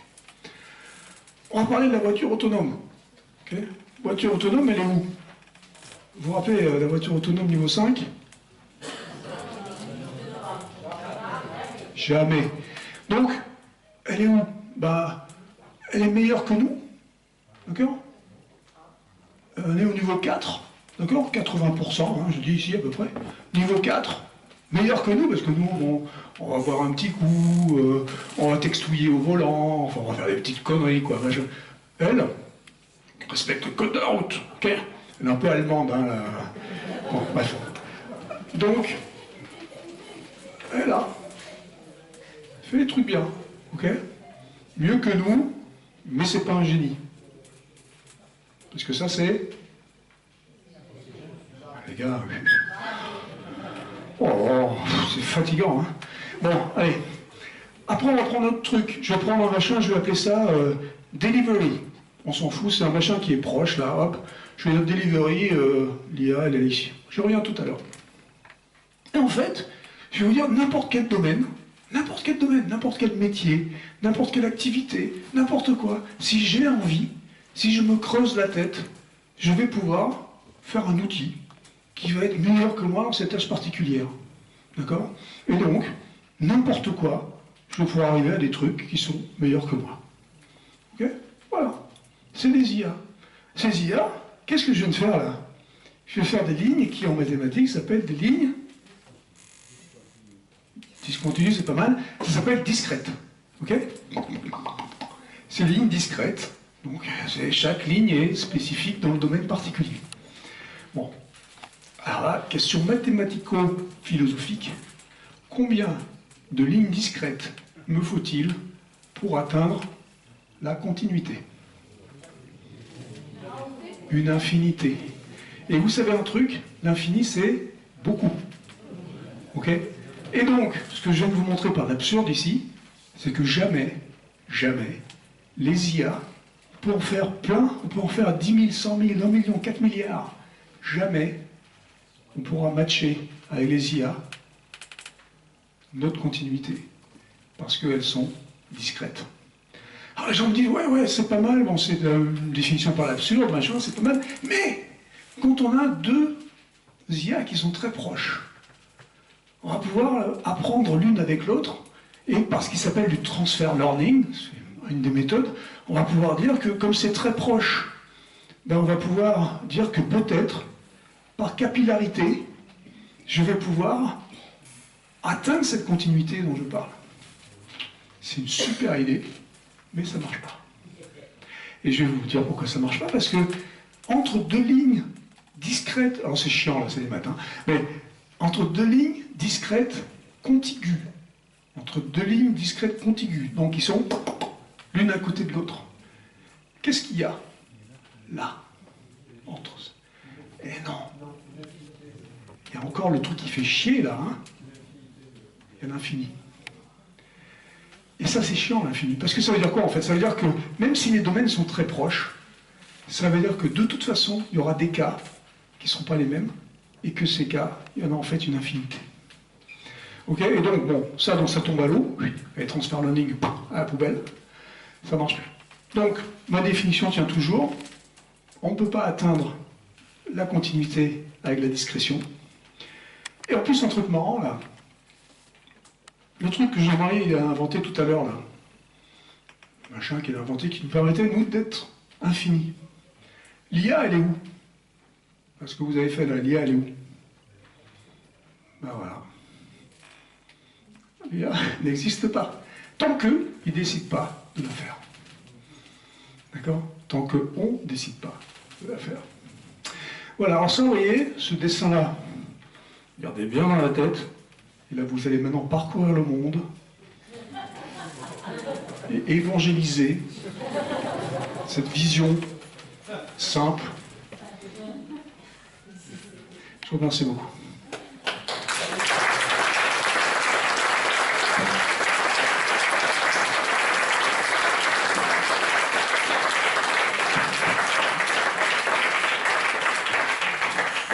Speaker 1: On va parler de la voiture autonome. Okay? Voiture autonome, elle est où? Vous vous rappelez la voiture autonome niveau 5? Jamais. Donc, elle est où? Bah, elle est meilleure que nous. D'accord? On est au niveau 4. D'accord? 80%, hein, je dis ici à peu près. Niveau 4, meilleur que nous, parce que nous, on va avoir un petit coup, on va textouiller au volant, enfin, on va faire des petites conneries, quoi. Elle respecte le code de la route. Ok? Elle est un peu allemande, hein, là. Bon, bref. Donc, elle a fait les trucs bien, ok? Mieux que nous, mais c'est pas un génie. Parce que ça, c'est... Ah, les gars... Oh, c'est fatigant, hein? Bon, allez. Après, on va prendre notre truc. Je vais prendre un machin, je vais appeler ça Delivery. On s'en fout, c'est un machin qui est proche, là, hop. Je vais dire Delivery, l'IA, elle est ici. Je reviens tout à l'heure. Et en fait, je vais vous dire n'importe quel domaine, n'importe quel métier, n'importe quelle activité, n'importe quoi. Si j'ai envie, si je me creuse la tête, je vais pouvoir faire un outil qui va être meilleur que moi dans cette tâche particulière. D'accord? Et donc, n'importe quoi, je vais pouvoir arriver à des trucs qui sont meilleurs que moi. Ok? Voilà. C'est des IA. Ces IA, qu'est-ce que je viens de faire là? Je vais faire des lignes qui, en mathématiques, s'appellent des lignes Discontinue, c'est pas mal. Ça s'appelle discrète. Ok? C'est une ligne discrète. Donc, chaque ligne est spécifique dans le domaine particulier. Bon. Alors là, question mathématico-philosophique. Combien de lignes discrètes me faut-il pour atteindre la continuité? Une infinité. Et vous savez un truc, l'infini c'est beaucoup. Ok? Et donc, ce que je viens de vous montrer par l'absurde ici, c'est que jamais, jamais, les IA, on peut en faire plein, on peut en faire 10 000, 100 000, 1 million, 4 milliards. Jamais on pourra matcher avec les IA notre continuité, parce qu'elles sont discrètes. Alors les gens me disent, ouais, c'est pas mal, bon, c'est une définition par l'absurde, machin, c'est pas mal, mais quand on a deux IA qui sont très proches, on va pouvoir apprendre l'une avec l'autre, et par ce qui s'appelle du transfer learning, c'est une des méthodes, on va pouvoir dire que comme c'est très proche, ben on va pouvoir dire que peut-être, par capillarité, je vais pouvoir atteindre cette continuité dont je parle. C'est une super idée, mais ça ne marche pas. Et je vais vous dire pourquoi ça ne marche pas, parce que entre deux lignes discrètes, alors c'est chiant là, c'est les matins, mais entre deux lignes discrètes contiguës, donc qui sont l'une à côté de l'autre, qu'est-ce qu'il y a là, entre eux? Eh non. Il y a encore le truc qui fait chier là, hein. Il y a l'infini. Et ça c'est chiant l'infini, parce que ça veut dire quoi en fait? Ça veut dire que même si les domaines sont très proches, ça veut dire que de toute façon, il y aura des cas qui ne seront pas les mêmes, et que ces cas, il y en a en fait une infinité. Ok? Et donc, bon, ça, donc ça tombe à l'eau, et transfer learning à la poubelle, ça marche plus. Donc, ma définition tient toujours, on ne peut pas atteindre la continuité avec la discrétion. Et en plus, un truc marrant, là, le truc que Jean-Marie a inventé tout à l'heure, là, machin qu'il a inventé, qui nous permettait, nous, d'être infinis. L'IA, elle est où? Ce que vous avez fait là, l'IA, elle est où? Ben voilà. L'IA n'existe pas. Tant qu'eux, ils ne décident pas de la faire. D'accord? Tant qu'on ne décide pas de la faire. Voilà, alors ça, vous voyez, ce dessin-là, gardez bien dans la tête, et là, vous allez maintenant parcourir le monde et évangéliser cette vision simple. Je vous remercie beaucoup.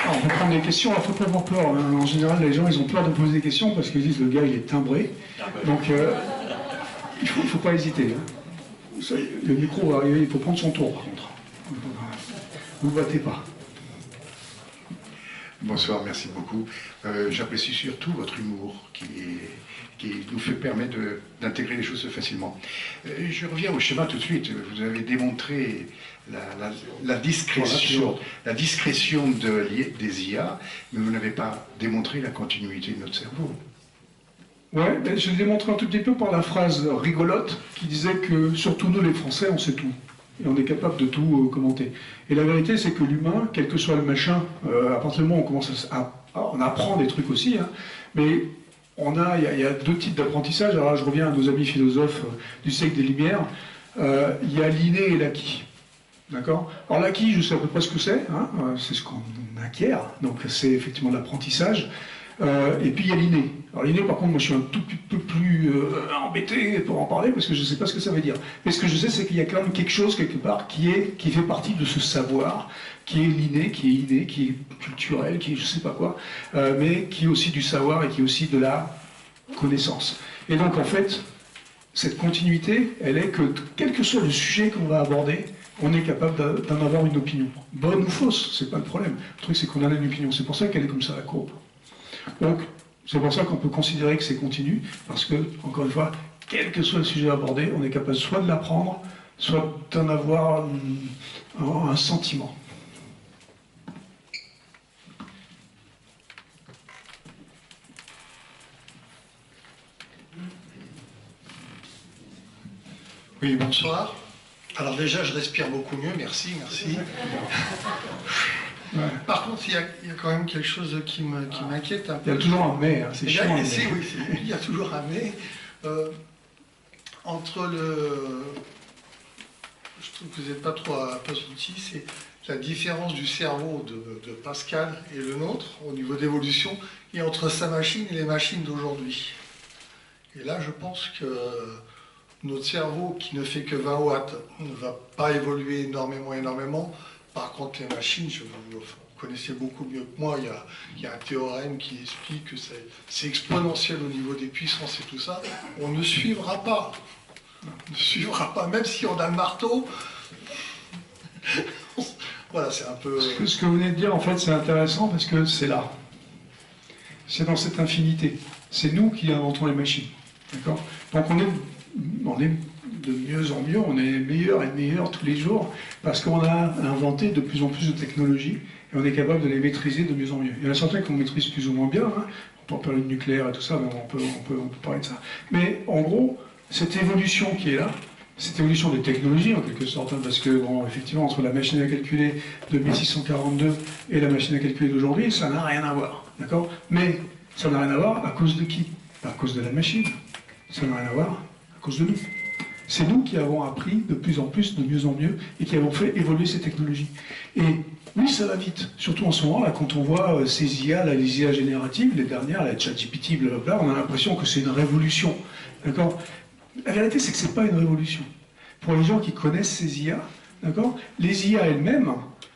Speaker 1: Alors, on va prendre des questions, il ne faut pas avoir peur. En général, les gens, ils ont peur de poser des questions parce qu'ils disent le gars, il est timbré. Donc, il ne faut pas hésiter. Hein. Le micro va arriver, il faut prendre son tour, par contre. Ne vous battez pas.
Speaker 3: Bonsoir, merci beaucoup. J'apprécie surtout votre humour qui nous fait permettre d'intégrer les choses facilement. Je reviens au schéma tout de suite. Vous avez démontré la discrétion des IA, mais vous n'avez pas démontré la continuité de notre cerveau.
Speaker 1: Ouais, ben, je l'ai démontré un tout petit peu par la phrase rigolote qui disait que surtout nous les Français, on sait tout. Et on est capable de tout commenter. Et la vérité, c'est que l'humain, quel que soit le machin, à partir du moment où on commence on apprend des trucs aussi, hein, mais il y a deux types d'apprentissage. Alors là, je reviens à nos amis philosophes du siècle des Lumières. Il y a l'inné et l'acquis. D'accord? Alors l'acquis, je sais à peu près ce que c'est, hein, c'est ce qu'on acquiert, donc c'est effectivement l'apprentissage. Et puis il y a l'inné. Alors l'inné, par contre, moi je suis un tout petit peu plus embêté pour en parler parce que je ne sais pas ce que ça veut dire. Mais ce que je sais, c'est qu'il y a quand même quelque chose quelque part qui fait partie de ce savoir, qui est l'inné, qui est culturel, qui est je ne sais pas quoi, mais qui est aussi du savoir et qui est aussi de la connaissance. Et donc en fait, cette continuité, elle est que quel que soit le sujet qu'on va aborder, on est capable d'en avoir une opinion. Bonne ou fausse, c'est pas le problème. Le truc c'est qu'on en a une opinion. C'est pour ça qu'elle est comme ça, la courbe. Donc, c'est pour ça qu'on peut considérer que c'est continu, parce que, encore une fois, quel que soit le sujet abordé, on est capable soit de l'apprendre, soit d'en avoir un sentiment.
Speaker 4: Oui, bonsoir. Alors déjà, je respire beaucoup mieux, merci, merci.
Speaker 1: Ouais.
Speaker 4: Par contre, il y a quand même quelque chose qui m'inquiète un
Speaker 1: Il y
Speaker 4: peu.
Speaker 1: a toujours un mais, hein, c'est
Speaker 4: Il y a,
Speaker 1: chiant.
Speaker 4: oui, il y a toujours un mais. Entre le... Je trouve que vous n'êtes pas trop à outil, c'est la différence du cerveau de Pascal et le nôtre au niveau d'évolution et entre sa machine et les machines d'aujourd'hui. Et là, je pense que notre cerveau, qui ne fait que 20 watts, ne va pas évoluer énormément. Par contre, les machines, vous connaissez beaucoup mieux que moi, il y a un théorème qui explique que c'est exponentiel au niveau des puissances et tout ça. On ne suivra pas. On ne suivra pas, même si on a le marteau. Voilà, c'est un peu...
Speaker 1: Ce que vous venez de dire, en fait, c'est intéressant parce que c'est là. C'est dans cette infinité. C'est nous qui inventons les machines. D'accord ? Donc on est de mieux en mieux, on est meilleur et meilleur tous les jours parce qu'on a inventé de plus en plus de technologies et on est capable de les maîtriser de mieux en mieux. Il y en a certains qu'on maîtrise plus ou moins bien, hein. On peut parler de nucléaire et tout ça, mais on peut parler de ça. Mais en gros, cette évolution qui est là, cette évolution des technologies en quelque sorte, hein, parce que bon, effectivement entre la machine à calculer de 1642 et la machine à calculer d'aujourd'hui, ça n'a rien à voir, d'accord ? Mais ça n'a rien à voir à cause de qui ? À cause de la machine. Ça n'a rien à voir à cause de nous. C'est nous qui avons appris de plus en plus, de mieux en mieux, et qui avons fait évoluer ces technologies. Et oui, ça va vite. Surtout en ce moment, là, quand on voit ces IA, là, les IA génératives, les dernières, la ChatGPT, blablabla, on a l'impression que c'est une révolution. D'accord ? La vérité, c'est que ce n'est pas une révolution. Pour les gens qui connaissent ces IA, d'accord, les IA elles-mêmes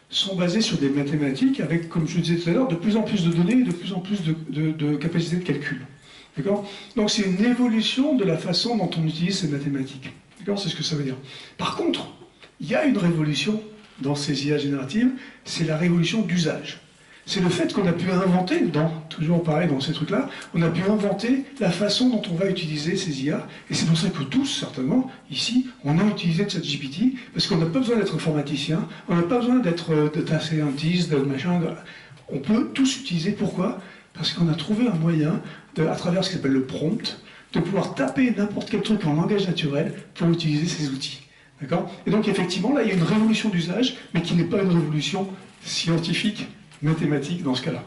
Speaker 1: sont basées sur des mathématiques avec, comme je le disais tout à l'heure, de plus en plus de données et de plus en plus de capacités de calcul. D'accord ? Donc c'est une évolution de la façon dont on utilise ces mathématiques. D'accord ? C'est ce que ça veut dire. Par contre, il y a une révolution dans ces IA génératives, c'est la révolution d'usage. C'est le fait qu'on a pu inventer, toujours pareil dans ces trucs-là, on a pu inventer la façon dont on va utiliser ces IA, et c'est pour ça que tous, certainement, ici, on a utilisé ChatGPT, parce qu'on n'a pas besoin d'être informaticien, on n'a pas besoin d'être data scientist, de machin, on peut tous utiliser. Pourquoi ? Parce qu'on a trouvé un moyen, à travers ce qui s'appelle le prompt, de pouvoir taper n'importe quel truc en langage naturel pour utiliser ces outils. D'accord ? Et donc effectivement, là, il y a une révolution d'usage, mais qui n'est pas une révolution scientifique, mathématique dans ce cas-là.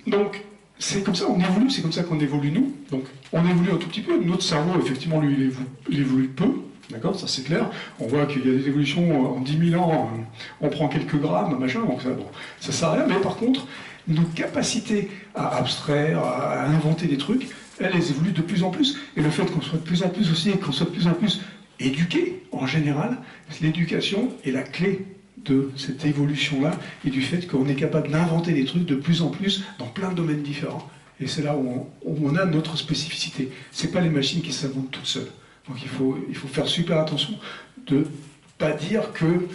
Speaker 1: Donc, c'est comme ça, on évolue, c'est comme ça qu'on évolue nous. Donc, on évolue un tout petit peu. Notre cerveau, effectivement, lui, il évolue peu. D'accord, ça c'est clair. On voit qu'il y a des évolutions en 10 000 ans, on prend quelques grammes, machin, donc ça, bon, ça sert à rien. Mais par contre, nos capacités à abstraire, à inventer des trucs, elles évoluent de plus en plus. Et le fait qu'on soit de plus en plus aussi, qu'on soit de plus en plus éduqué, en général, l'éducation est la clé de cette évolution-là et du fait qu'on est capable d'inventer des trucs de plus en plus dans plein de domaines différents. Et c'est là où on a notre spécificité. Ce n'est pas les machines qui s'inventent toutes seules. Donc il faut faire super attention de ne pas dire que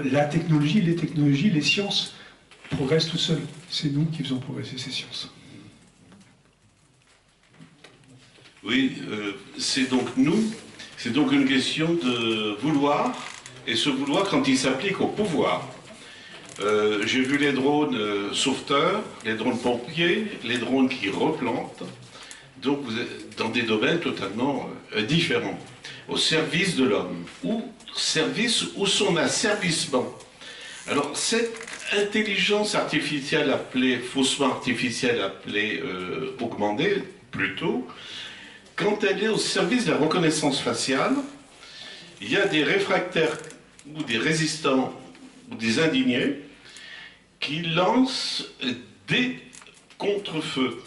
Speaker 1: la technologie, les sciences progressent toutes seules. C'est nous qui faisons progresser ces sciences.
Speaker 5: Oui, c'est donc nous, c'est donc une question de vouloir, et ce vouloir quand il s'applique au pouvoir. J'ai vu les drones sauveteurs, les drones pompiers, les drones qui replantent, donc vous êtes dans des domaines totalement différents, au service de l'homme, ou service ou son asservissement. Alors cette intelligence artificielle appelée, faussement artificielle appelée augmentée plutôt, quand elle est au service de la reconnaissance faciale, il y a des réfractaires ou des résistants ou des indignés qui lancent des contre-feux.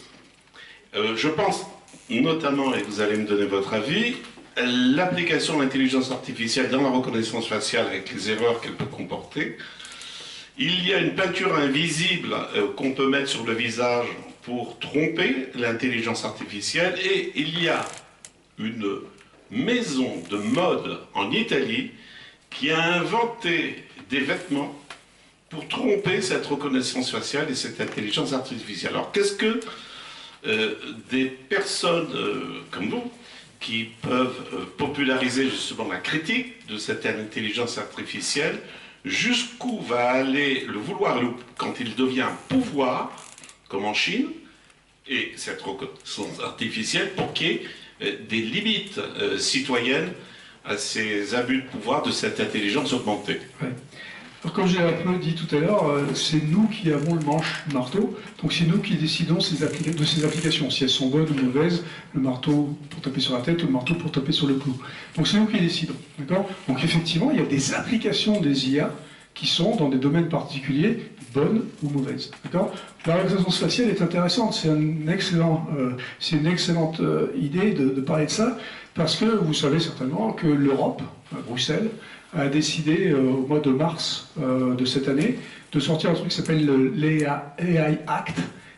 Speaker 5: Je pense notamment, et vous allez me donner votre avis, l'application de l'intelligence artificielle dans la reconnaissance faciale avec les erreurs qu'elle peut comporter. Il y a une peinture invisible qu'on peut mettre sur le visage pour tromper l'intelligence artificielle, et il y a une maison de mode en Italie qui a inventé des vêtements pour tromper cette reconnaissance faciale et cette intelligence artificielle. Alors qu'est-ce que des personnes comme vous, qui peuvent populariser justement la critique de cette intelligence artificielle, jusqu'où va aller le vouloir quand il devient un pouvoir, comme en Chine, et cette reconnaissance artificielle pour qu'il y ait des limites citoyennes à ces abus de pouvoir de cette intelligence augmentée.
Speaker 1: Ouais. Alors, comme j'ai un peu dit tout à l'heure, c'est nous qui avons le manche-marteau, donc c'est nous qui décidons de ces applications, si elles sont bonnes ou mauvaises, le marteau pour taper sur la tête ou le marteau pour taper sur le clou. Donc c'est nous qui décidons, d'accord? Donc effectivement, il y a des applications des IA qui sont dans des domaines particuliers bonnes ou mauvaises, d'accord? La reconnaissance faciale est intéressante, c'est une excellente idée de parler de ça, parce que vous savez certainement que l'Europe, Bruxelles, a décidé au mois de mars de cette année de sortir un truc qui s'appelle l'AI Act,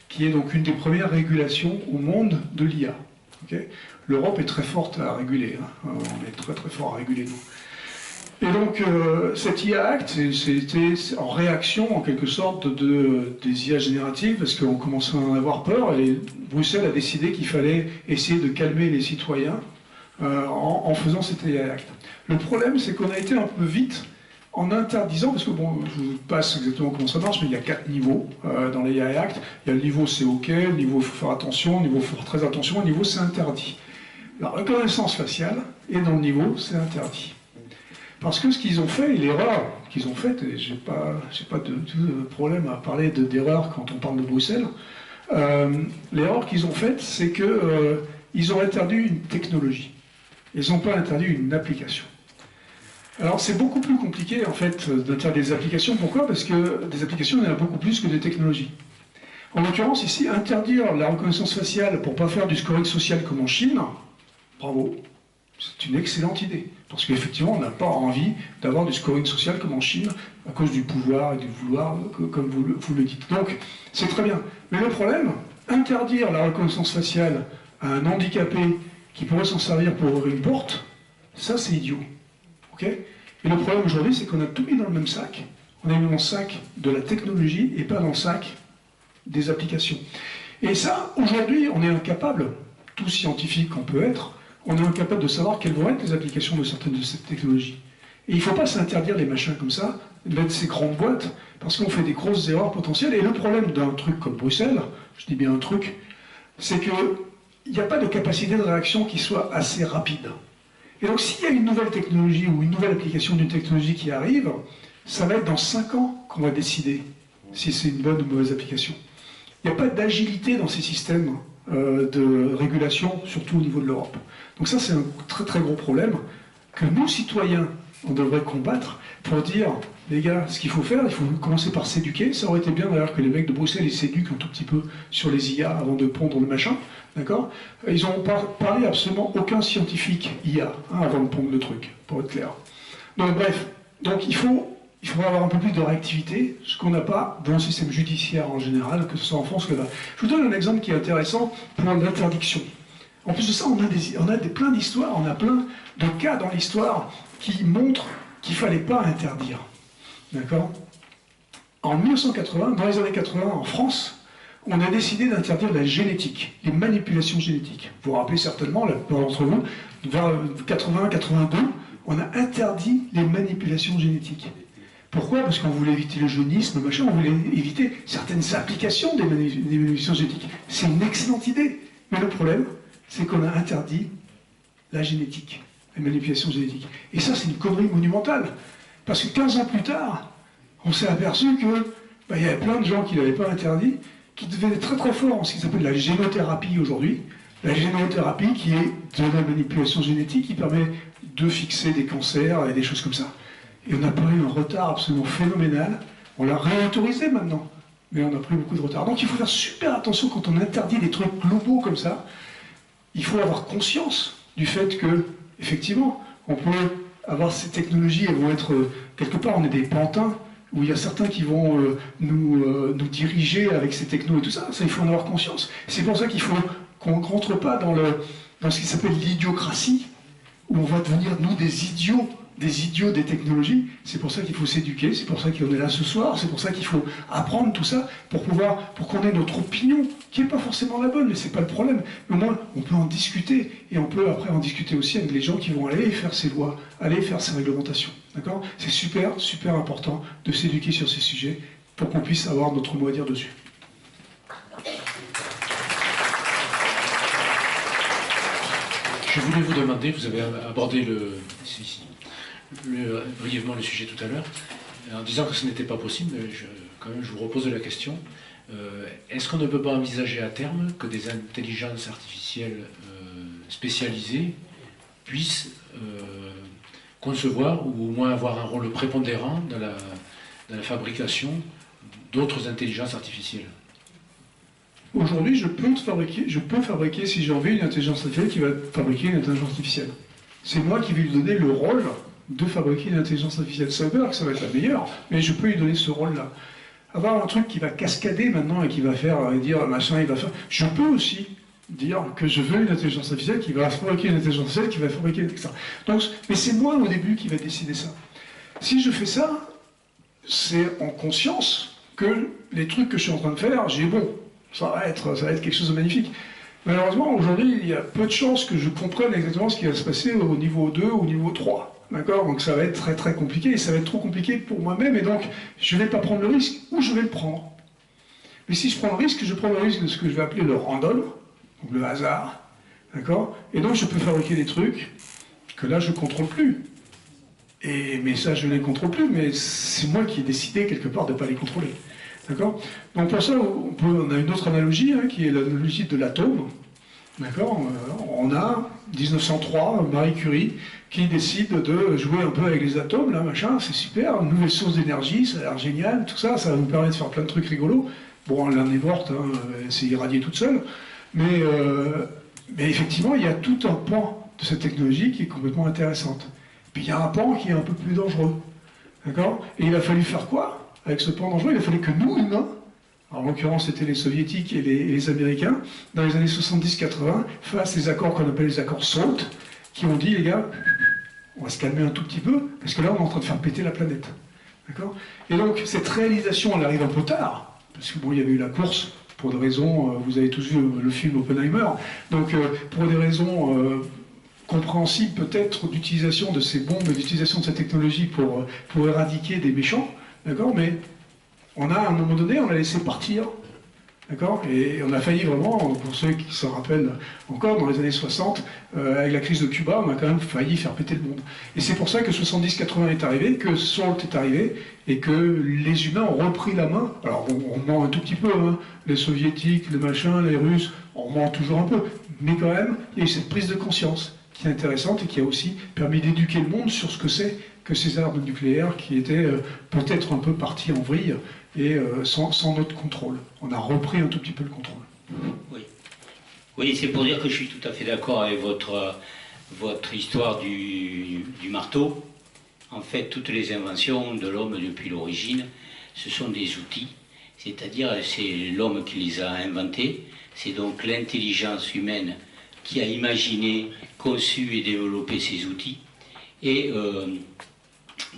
Speaker 1: qui est donc une des premières régulations au monde de l'IA. Okay, l'Europe est très forte à réguler, hein. On est très très fort à réguler nous. Et donc cet IA Act, c'était en réaction en quelque sorte des IA génératives, parce qu'on commençait à en avoir peur, et Bruxelles a décidé qu'il fallait essayer de calmer les citoyens en faisant cet AI Act. Le problème, c'est qu'on a été un peu vite en interdisant, parce que bon, je vous passe exactement comment ça marche, mais il y a 4 niveaux dans les AI Act. Il y a le niveau c'est OK, le niveau il faut faire attention, le niveau il faut faire très attention, le niveau c'est interdit. La reconnaissance faciale est dans le niveau c'est interdit. Parce que ce qu'ils ont fait, et l'erreur qu'ils ont faite, et j'ai pas de problème à parler d'erreur quand on parle de Bruxelles, l'erreur qu'ils ont faite, c'est qu'ils ont interdit une technologie. Ils n'ont pas interdit une application. Alors c'est beaucoup plus compliqué en fait d'interdire des applications. Pourquoi? Parce que des applications, il y en a beaucoup plus que des technologies. En l'occurrence ici, interdire la reconnaissance faciale pour ne pas faire du scoring social comme en Chine, bravo, c'est une excellente idée. Parce qu'effectivement, on n'a pas envie d'avoir du scoring social comme en Chine à cause du pouvoir et du vouloir, comme vous le dites. Donc c'est très bien. Mais le problème, interdire la reconnaissance faciale à un handicapé qui pourrait s'en servir pour ouvrir une porte, ça c'est idiot. Okay, et le problème aujourd'hui, c'est qu'on a tout mis dans le même sac. On a mis dans le sac de la technologie et pas dans le sac des applications. Et ça, aujourd'hui, on est incapable, tout scientifique qu'on peut être, on est incapable de savoir quelles vont être les applications de certaines de ces technologies. Et il ne faut pas s'interdire les machins comme ça, mettre ces grandes boîtes, parce qu'on fait des grosses erreurs potentielles. Et le problème d'un truc comme Bruxelles, je dis bien un truc, c'est qu'il n'y a pas de capacité de réaction qui soit assez rapide. Et donc s'il y a une nouvelle technologie ou une nouvelle application d'une technologie qui arrive, ça va être dans 5 ans qu'on va décider si c'est une bonne ou mauvaise application. Il n'y a pas d'agilité dans ces systèmes de régulation, surtout au niveau de l'Europe. Donc ça c'est un très très gros problème que nous, citoyens, on devrait combattre pour dire, les gars, ce qu'il faut faire, il faut commencer par s'éduquer. Ça aurait été bien d'ailleurs que les mecs de Bruxelles ils s'éduquent un tout petit peu sur les IA avant de pondre le machin, d'accord? Ils n'ont parlé absolument aucun scientifique IA avant de pondre le truc, pour être clair. Donc bref, donc il faudra avoir un peu plus de réactivité, ce qu'on n'a pas dans le système judiciaire en général, que ce soit en France que là. Je vous donne un exemple qui est intéressant pour l'interdiction. En plus de ça, on a plein d'histoires, on a plein de cas dans l'histoire qui montrent qu'il ne fallait pas interdire. D'accord? En 1980, dans les années 80, en France, on a décidé d'interdire la génétique, les manipulations génétiques. Vous vous rappelez certainement, la plupart d'entre vous, vers 80-82, on a interdit les manipulations génétiques. Pourquoi? Parce qu'on voulait éviter le jeunisme, machin, on voulait éviter certaines applications des manipulations génétiques. C'est une excellente idée. Mais le problème, c'est qu'on a interdit la génétique, les manipulations génétiques. Et ça, c'est une connerie monumentale. Parce que 15 ans plus tard, on s'est aperçu que il y avait plein de gens qui ne l'avaient pas interdit, qui devenaient très très forts en ce qui s'appelle la génothérapie aujourd'hui. La génothérapie qui est de la manipulation génétique, qui permet de fixer des cancers et des choses comme ça. Et on a pris un retard absolument phénoménal. On l'a réautorisé maintenant, mais on a pris beaucoup de retard. Donc il faut faire super attention quand on interdit des trucs globaux comme ça. Il faut avoir conscience du fait que, effectivement, on peut avoir ces technologies, elles vont être, quelque part, on est des pantins, où il y a certains qui vont nous diriger avec ces technos et tout ça. Ça, il faut en avoir conscience. C'est pour ça qu'il faut qu'on ne rentre pas dans ce qui s'appelle l'idiocratie, où on va devenir, nous, des idiots des technologies. C'est pour ça qu'il faut s'éduquer, c'est pour ça qu'on est là ce soir, c'est pour ça qu'il faut apprendre tout ça pour qu'on ait notre opinion, qui n'est pas forcément la bonne, mais c'est pas le problème. Mais au moins, on peut en discuter, et on peut après en discuter aussi avec les gens qui vont aller faire ces lois, aller faire ces réglementations. D'accord? C'est super, super important de s'éduquer sur ces sujets pour qu'on puisse avoir notre mot à dire dessus.
Speaker 6: Je voulais vous demander, vous avez abordé brièvement le sujet tout à l'heure, en disant que ce n'était pas possible, mais quand même je vous repose la question. Est-ce qu'on ne peut pas envisager à terme que des intelligences artificielles spécialisées puissent concevoir ou au moins avoir un rôle prépondérant dans la fabrication d'autres intelligences artificielles?
Speaker 1: Aujourd'hui, je peux fabriquer, si j'ai envie, une intelligence artificielle qui va fabriquer une intelligence artificielle. C'est moi qui vais lui donner le rôle de fabriquer une intelligence artificielle. Ça veut pas dire que ça va être la meilleure, mais je peux lui donner ce rôle-là. Avoir un truc qui va cascader maintenant et qui va faire, dire machin, il va faire. Je peux aussi dire que je veux une intelligence artificielle qui va fabriquer une intelligence artificielle qui va fabriquer ça. Donc, mais c'est moi au début qui va décider ça. Si je fais ça, c'est en conscience que les trucs que je suis en train de faire, j'ai bon. Ça va être quelque chose de magnifique. Malheureusement, aujourd'hui, il y a peu de chances que je comprenne exactement ce qui va se passer au niveau 2 ou au niveau 3. D'accord? Donc ça va être très très compliqué, et ça va être trop compliqué pour moi-même, et donc je ne vais pas prendre le risque, ou je vais le prendre. Mais si je prends le risque de ce que je vais appeler le random, donc le hasard, d'accord? Et donc je peux fabriquer des trucs que là je ne contrôle plus. Mais ça, je ne les contrôle plus, mais c'est moi qui ai décidé quelque part de ne pas les contrôler. D'accord? Donc pour ça, on a une autre analogie, qui est l'analogie de l'atome. D'accord? On a 1903, Marie Curie, qui décide de jouer un peu avec les atomes, là, machin, c'est super, une nouvelle source d'énergie, ça a l'air génial, tout ça, ça va nous permettre de faire plein de trucs rigolos. Bon, elle en est morte, elle s'est irradiée toute seule, mais effectivement, il y a tout un pan de cette technologie qui est complètement intéressante. Puis il y a un pan qui est un peu plus dangereux. D'accord? Et il a fallu faire quoi? Avec ce pan dangereux, il a fallu que nous, humains, en l'occurrence c'était les soviétiques et les américains, dans les années 70-80, fassent les accords qu'on appelle les accords SALT, qui ont dit, les gars, on va se calmer un tout petit peu, parce que là on est en train de faire péter la planète. D'accord? Et donc cette réalisation, elle arrive un peu tard, parce que bon, il y avait eu la course, pour des raisons, vous avez tous vu le film Oppenheimer, donc pour des raisons compréhensibles peut-être d'utilisation de ces bombes, d'utilisation de cette technologie pour éradiquer des méchants, d'accord? Mais on a, à un moment donné, on a laissé partir, d'accord? Et on a failli vraiment, pour ceux qui s'en rappellent encore, dans les années 60, avec la crise de Cuba, on a quand même failli faire péter le monde. Et c'est pour ça que 70-80 est arrivé, que SALT est arrivé, et que les humains ont repris la main. Alors on ment un tout petit peu, hein. Les soviétiques, les machins, les Russes, on ment toujours un peu, mais quand même, il y a eu cette prise de conscience qui est intéressante et qui a aussi permis d'éduquer le monde sur ce que c'est que ces armes nucléaires qui étaient peut-être un peu parties en vrille et sans notre contrôle. On a repris un tout petit peu le contrôle.
Speaker 7: Oui, oui, c'est pour dire que je suis tout à fait d'accord avec votre histoire du marteau. En fait, toutes les inventions de l'homme depuis l'origine, ce sont des outils. C'est-à-dire, c'est l'homme qui les a inventés. C'est donc l'intelligence humaine qui a imaginé, conçu et développé ces outils. Et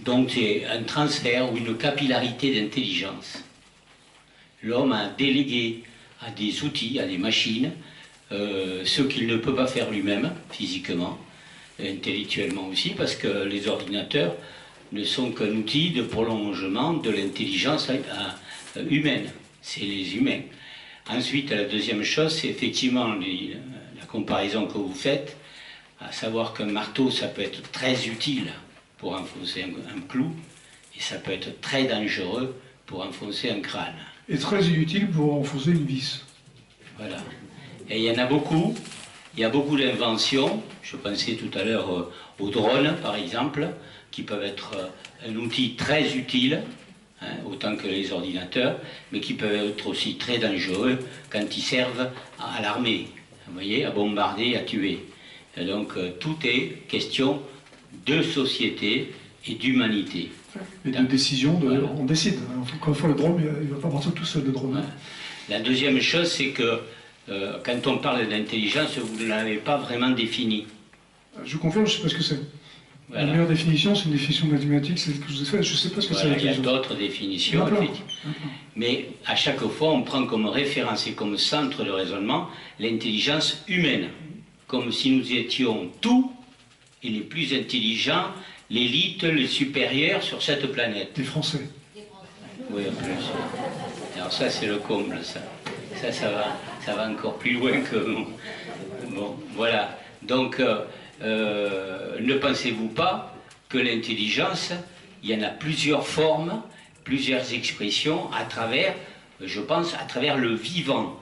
Speaker 7: donc c'est un transfert ou une capillarité d'intelligence. L'homme a délégué à des outils, à des machines, ce qu'il ne peut pas faire lui-même, physiquement, intellectuellement aussi, parce que les ordinateurs ne sont qu'un outil de prolongement de l'intelligence humaine. C'est les humains. Ensuite, la deuxième chose, c'est effectivement la comparaison que vous faites, à savoir qu'un marteau, ça peut être très utile pour enfoncer un clou, et ça peut être très dangereux pour enfoncer un crâne.
Speaker 1: Et très inutile pour enfoncer une vis.
Speaker 7: Voilà. Et il y en a beaucoup. Il y a beaucoup d'inventions. Je pensais tout à l'heure aux drones, par exemple, qui peuvent être un outil très utile, hein, autant que les ordinateurs, mais qui peuvent être aussi très dangereux quand ils servent à l'armée, vous voyez, à bombarder, à tuer. Et donc tout est question de société et d'humanité.
Speaker 1: Et de décision, voilà. On décide. Quand on fait le drone, il ne va pas partir tout seul, le drone.
Speaker 7: Voilà. La deuxième chose, c'est que quand on parle d'intelligence, vous ne l'avez pas vraiment définie.
Speaker 1: Je vous confirme, je ne sais pas ce que c'est.
Speaker 7: Voilà.
Speaker 1: La meilleure définition, c'est une définition mathématique, c'est ce que je vous ai fait. Je ne sais pas ce que
Speaker 7: Voilà,
Speaker 1: c'est.
Speaker 7: il y a d'autres définitions, mais à chaque fois, on prend comme référence et comme centre de raisonnement l'intelligence humaine, comme si nous étions tout et les plus intelligents, l'élite, les supérieurs sur cette planète.
Speaker 1: Des Français.
Speaker 7: Oui, en plus. Alors ça, c'est le comble, ça. Ça va encore plus loin que... Bon, voilà. Donc, ne pensez-vous pas que l'intelligence, il y en a plusieurs formes, plusieurs expressions à travers, je pense, à travers le vivant,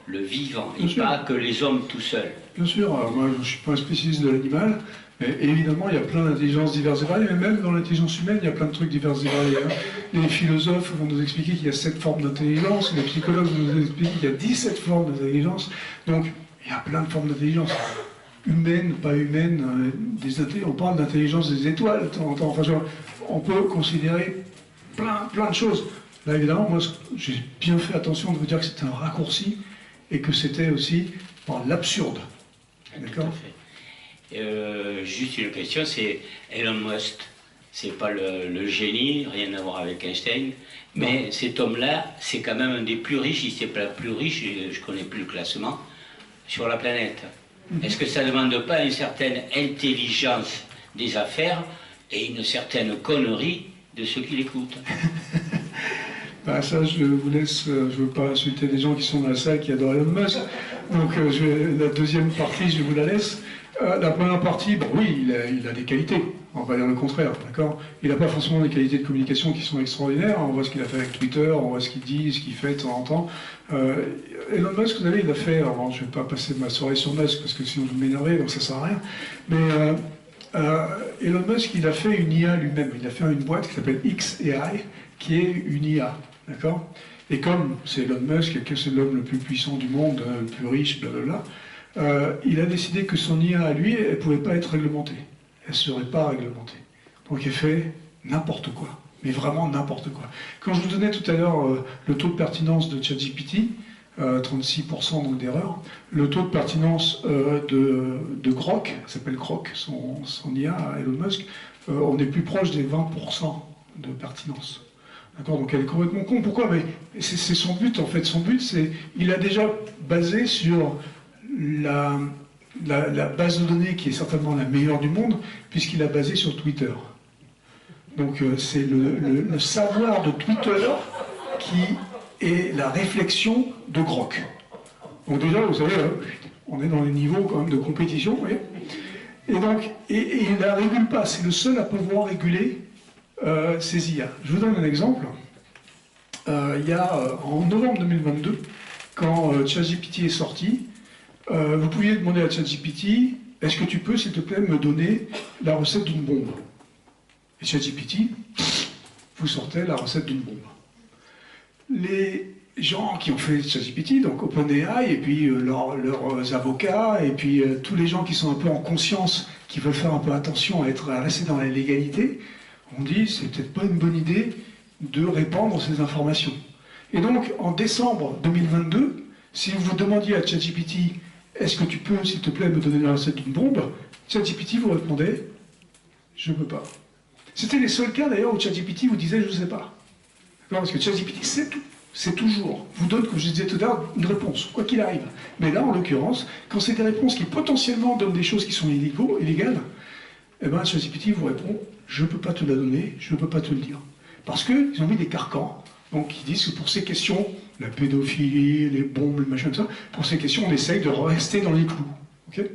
Speaker 7: et pas que les hommes tout seuls.
Speaker 1: Bien sûr, alors moi je ne suis pas un spécialiste de l'animal, mais évidemment il y a plein d'intelligences diverses et variées, mais même dans l'intelligence humaine il y a plein de trucs divers et variés. Hein. Les philosophes vont nous expliquer qu'il y a 7 formes d'intelligence, les psychologues vont nous expliquer qu'il y a 17 formes d'intelligence, donc il y a plein de formes d'intelligence. Humaine, pas humaine, on parle d'intelligence des étoiles de temps en temps. Enfin, on peut considérer plein de choses. Là évidemment, moi j'ai bien fait attention de vous dire que c'était un raccourci et que c'était aussi l'absurde. D'accord.
Speaker 7: Juste une question, c'est Elon Musk. C'est pas le génie, rien à voir avec Einstein, mais non. Cet homme-là, c'est quand même un des plus riches, si c'est pas le plus riche, je connais plus le classement, sur la planète. Est-ce que ça ne demande pas une certaine intelligence des affaires et une certaine connerie de ceux qui l'écoutent?
Speaker 1: Bah ça, je vous laisse, je ne veux pas insulter des gens qui sont dans la salle qui adorent Elon Musk, donc la deuxième partie, je vous la laisse. La première partie, bon, oui, il a des qualités, on va dire le contraire, d'accord. Il n'a pas forcément des qualités de communication qui sont extraordinaires, on voit ce qu'il a fait avec Twitter, on voit ce qu'il dit, ce qu'il fait de temps en temps. Elon Musk, vous savez, il a fait, alors je ne vais pas passer ma soirée sur Musk parce que sinon vous m'énervez, donc ça ne sert à rien, mais Elon Musk, il a fait une IA lui-même, il a fait une boîte qui s'appelle XAI, qui est une IA, d'accord. Et comme c'est Elon Musk, que c'est l'homme le plus puissant du monde, le plus riche, blablabla, il a décidé que son IA à lui, elle ne pouvait pas être réglementée. Elle ne serait pas réglementée. Donc il fait n'importe quoi, mais vraiment n'importe quoi. Quand je vous donnais tout à l'heure le taux de pertinence de ChatGPT, 36% d'erreur, le taux de pertinence de Grok, ça s'appelle Grok, son IA à Elon Musk, on est plus proche des 20% de pertinence. D'accord, donc elle est complètement con. Pourquoi? Mais c'est son but en fait. Son but, c'est il a déjà basé sur la base de données qui est certainement la meilleure du monde, puisqu'il a basé sur Twitter. Donc c'est le savoir de Twitter qui est la réflexion de Grok. Donc déjà, vous savez, on est dans les niveaux quand même de compétition, vous voyez. Et donc, il ne la régule pas. C'est le seul à pouvoir réguler ces IA. Je vous donne un exemple. Il y a en novembre 2022, quand ChatGPT est sorti, vous pouviez demander à ChatGPT, est-ce que tu peux, s'il te plaît, me donner la recette d'une bombe? Et ChatGPT vous sortait la recette d'une bombe. Les gens qui ont fait ChatGPT, donc OpenAI, et puis leurs avocats, et puis tous les gens qui sont un peu en conscience, qui veulent faire un peu attention à rester dans la légalité, on dit c'est peut-être pas une bonne idée de répandre ces informations. Et donc, en décembre 2022, si vous demandiez à ChatGPT est-ce que tu peux, s'il te plaît, me donner la recette d'une bombe, ChatGPT vous répondait je ne peux pas. C'était les seuls cas d'ailleurs où ChatGPT vous disait je ne sais pas. Non, parce que ChatGPT sait tout. C'est toujours, vous donne, comme je disais tout à l'heure, une réponse, quoi qu'il arrive. Mais là, en l'occurrence, quand c'est des réponses qui potentiellement donnent des choses qui sont illégales, eh ben, ChatGPT vous répond je ne peux pas te la donner, je ne peux pas te le dire. Parce qu'ils ont mis des carcans. Donc ils disent que pour ces questions, la pédophilie, les bombes, le machin, tout ça, pour ces questions, on essaye de rester dans les clous. Okay.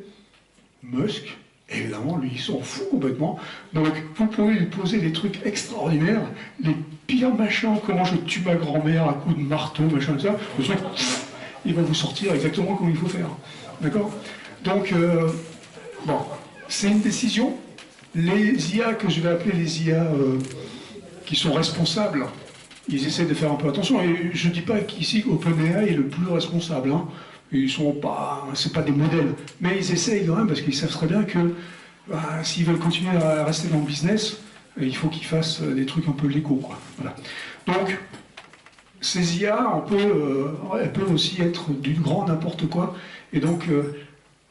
Speaker 1: Musk, évidemment, lui, il s'en fout complètement. Donc vous pouvez lui poser des trucs extraordinaires, les pires machins, comment je tue ma grand-mère à coups de marteau, machin, tout ça, le truc, il va vous sortir exactement comme il faut faire. D'accord. Donc, bon, c'est une décision. Les IA que je vais appeler les IA qui sont responsables, ils essaient de faire un peu attention. Et je ne dis pas qu'ici OpenAI est le plus responsable. Hein. Ils sont pas, c'est pas des modèles, mais ils essayent quand même parce qu'ils savent très bien que s'ils veulent continuer à rester dans le business, il faut qu'ils fassent des trucs un peu légaux, quoi. Voilà. Donc ces IA, elles peuvent aussi être du grand n'importe quoi. Et donc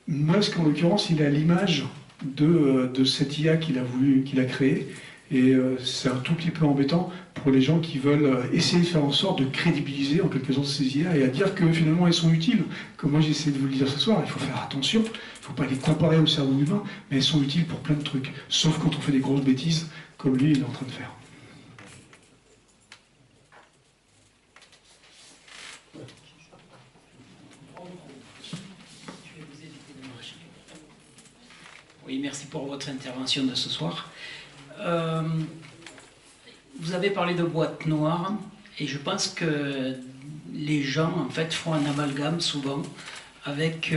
Speaker 1: Musk, en l'occurrence, il a l'image de cette IA qu'il a créée. Et c'est un tout petit peu embêtant pour les gens qui veulent essayer de faire en sorte de crédibiliser en quelque sorte ces IA et à dire que finalement elles sont utiles. Comme moi j'essaie de vous le dire ce soir, il faut faire attention, il ne faut pas les comparer au cerveau humain, mais elles sont utiles pour plein de trucs. Sauf quand on fait des grosses bêtises, comme lui il est en train de faire.
Speaker 2: Oui, merci pour votre intervention de ce soir. Vous avez parlé de boîte noire, et je pense que les gens, en fait, font un amalgame souvent avec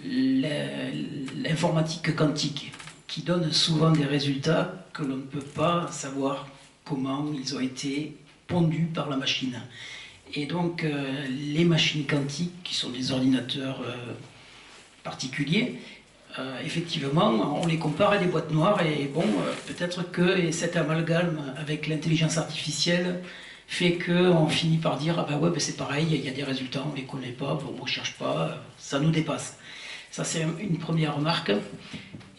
Speaker 2: l'informatique quantique, qui donne souvent des résultats que l'on ne peut pas savoir comment ils ont été pondus par la machine. Et donc, les machines quantiques, qui sont des ordinateurs particuliers, effectivement, on les compare à des boîtes noires, et bon, peut-être que cet amalgame avec l'intelligence artificielle fait qu'on finit par dire « Ah ben ouais, ben c'est pareil, il y a des résultats, on ne les connaît pas, on ne cherche pas, ça nous dépasse ». Ça, c'est une première remarque.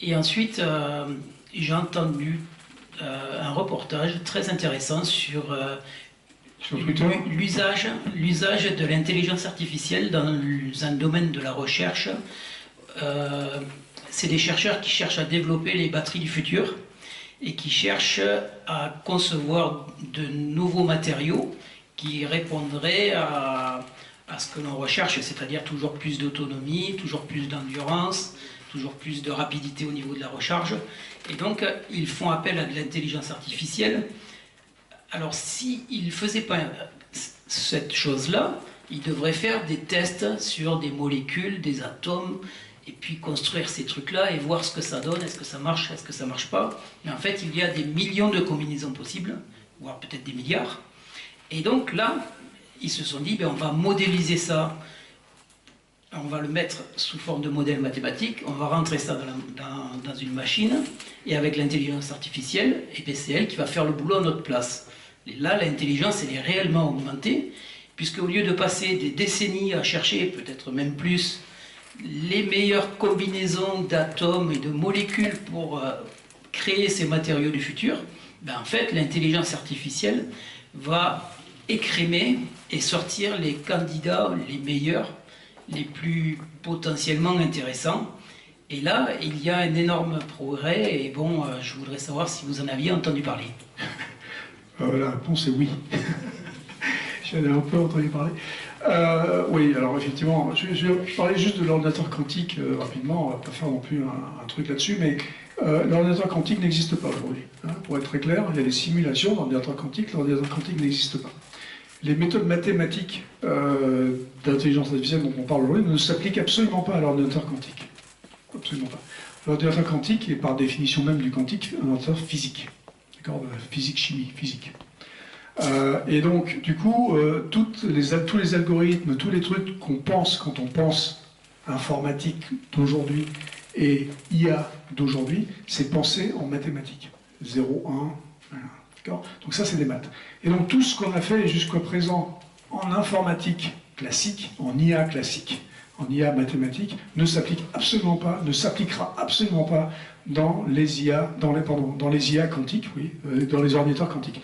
Speaker 2: Et ensuite, j'ai entendu un reportage très intéressant sur l'usage de l'intelligence artificielle dans un domaine de la recherche. C'est des chercheurs qui cherchent à développer les batteries du futur et qui cherchent à concevoir de nouveaux matériaux qui répondraient à ce que l'on recherche, c'est-à-dire toujours plus d'autonomie, toujours plus d'endurance, toujours plus de rapidité au niveau de la recharge. Et donc, ils font appel à de l'intelligence artificielle. Alors, s'ils ne faisaient pas cette chose-là, ils devraient faire des tests sur des molécules, des atomes, et puis construire ces trucs-là et voir ce que ça donne, est-ce que ça marche, est-ce que ça ne marche pas. Mais en fait, il y a des millions de combinaisons possibles, voire peut-être des milliards. Et donc là, ils se sont dit, ben, on va modéliser ça, on va le mettre sous forme de modèle mathématique, on va rentrer ça dans une machine, et avec l'intelligence artificielle, et ben, c'est elle qui va faire le boulot à notre place. Et là, l'intelligence, elle est réellement augmentée, puisque au lieu de passer des décennies à chercher, peut-être même plus, les meilleures combinaisons d'atomes et de molécules pour créer ces matériaux du futur, ben en fait, l'intelligence artificielle va écrémer et sortir les candidats les meilleurs, les plus potentiellement intéressants. Et là, il y a un énorme progrès, et bon, je voudrais savoir si vous en aviez entendu parler.
Speaker 1: La réponse est oui. J'en ai un peu entendu parler. Oui, alors effectivement, je vais parler juste de l'ordinateur quantique rapidement, on ne va pas faire non plus un truc là-dessus, mais l'ordinateur quantique n'existe pas aujourd'hui. Hein, pour être très clair, il y a des simulations d'ordinateur quantique, l'ordinateur quantique n'existe pas. Les méthodes mathématiques d'intelligence artificielle dont on parle aujourd'hui ne s'appliquent absolument pas à l'ordinateur quantique. Absolument pas. L'ordinateur quantique est par définition même du quantique un ordinateur physique. D'accord, physique-chimie, physique. Et donc, du coup, tous les algorithmes, tous les trucs qu'on pense quand on pense informatique d'aujourd'hui et IA d'aujourd'hui, c'est pensé en mathématiques. 0, 1, voilà. D'accord ? Donc ça, c'est des maths. Et donc, tout ce qu'on a fait jusqu'à présent en informatique classique, en IA classique, en IA mathématique, ne s'applique absolument pas, ne s'appliquera absolument pas dans les IA, dans les IA quantiques, oui, dans les ordinateurs quantiques.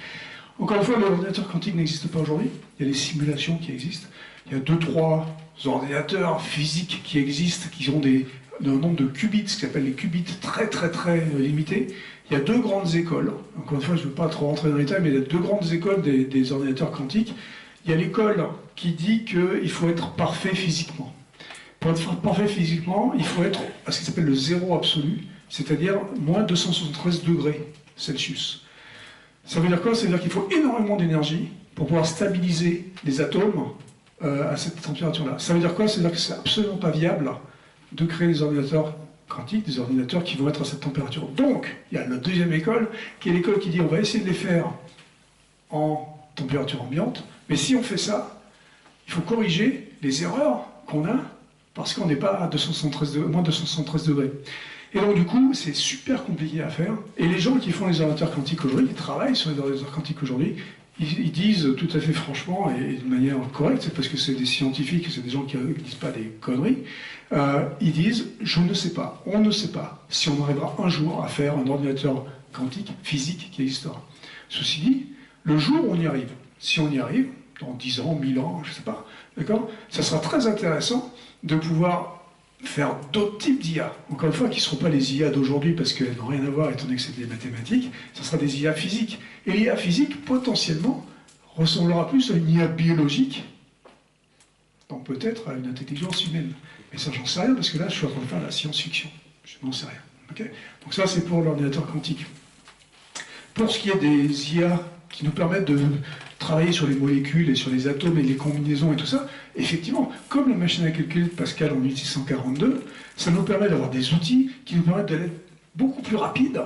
Speaker 1: Encore une fois, l'ordinateur quantique n'existe pas aujourd'hui. Il y a des simulations qui existent. Il y a 2-3 ordinateurs physiques qui existent, qui ont un nombre de qubits, ce qu'on appelle les qubits, très très très limité. Il y a 2 grandes écoles. Encore une fois, je ne veux pas trop rentrer dans les détails, mais il y a 2 grandes écoles des ordinateurs quantiques. Il y a l'école qui dit qu'il faut être parfait physiquement. Pour être parfait physiquement, il faut être à ce qui s'appelle le zéro absolu, c'est-à-dire moins 273 degrés Celsius. Ça veut dire quoi? Ça veut dire qu'il faut énormément d'énergie pour pouvoir stabiliser les atomes à cette température-là. Ça veut dire quoi? Ça veut dire que c'est absolument pas viable de créer des ordinateurs quantiques, des ordinateurs qui vont être à cette température. Donc, il y a la deuxième école, qui est l'école qui dit on va essayer de les faire en température ambiante, mais si on fait ça, il faut corriger les erreurs qu'on a parce qu'on n'est pas à moins 273 degrés. Et donc du coup, c'est super compliqué à faire. Et les gens qui font les ordinateurs quantiques aujourd'hui, qui travaillent sur les ordinateurs quantiques aujourd'hui, ils disent tout à fait franchement et de manière correcte, c'est parce que c'est des scientifiques, c'est des gens qui ne disent pas des conneries, ils disent « je ne sais pas, on ne sait pas si on arrivera un jour à faire un ordinateur quantique physique qui existera ». Ceci dit, le jour où on y arrive, si on y arrive, dans 10 ans, 1000 ans, je ne sais pas, d'accord, ça sera très intéressant de pouvoir faire d'autres types d'IA. Encore une fois, qui ne seront pas les IA d'aujourd'hui parce qu'elles n'ont rien à voir étant donné que c'est des mathématiques, ça sera des IA physiques. Et l'IA physique, potentiellement, ressemblera plus à une IA biologique, donc peut-être à une intelligence humaine. Mais ça, j'en sais rien, parce que là, je suis en train de faire la science-fiction. Je n'en sais rien. Okay, donc ça, c'est pour l'ordinateur quantique. Pour ce qui est des IA qui nous permettent de travailler sur les molécules et sur les atomes et les combinaisons et tout ça, effectivement, comme la machine à calculer de Pascal en 1642, ça nous permet d'avoir des outils qui nous permettent d'aller beaucoup plus rapide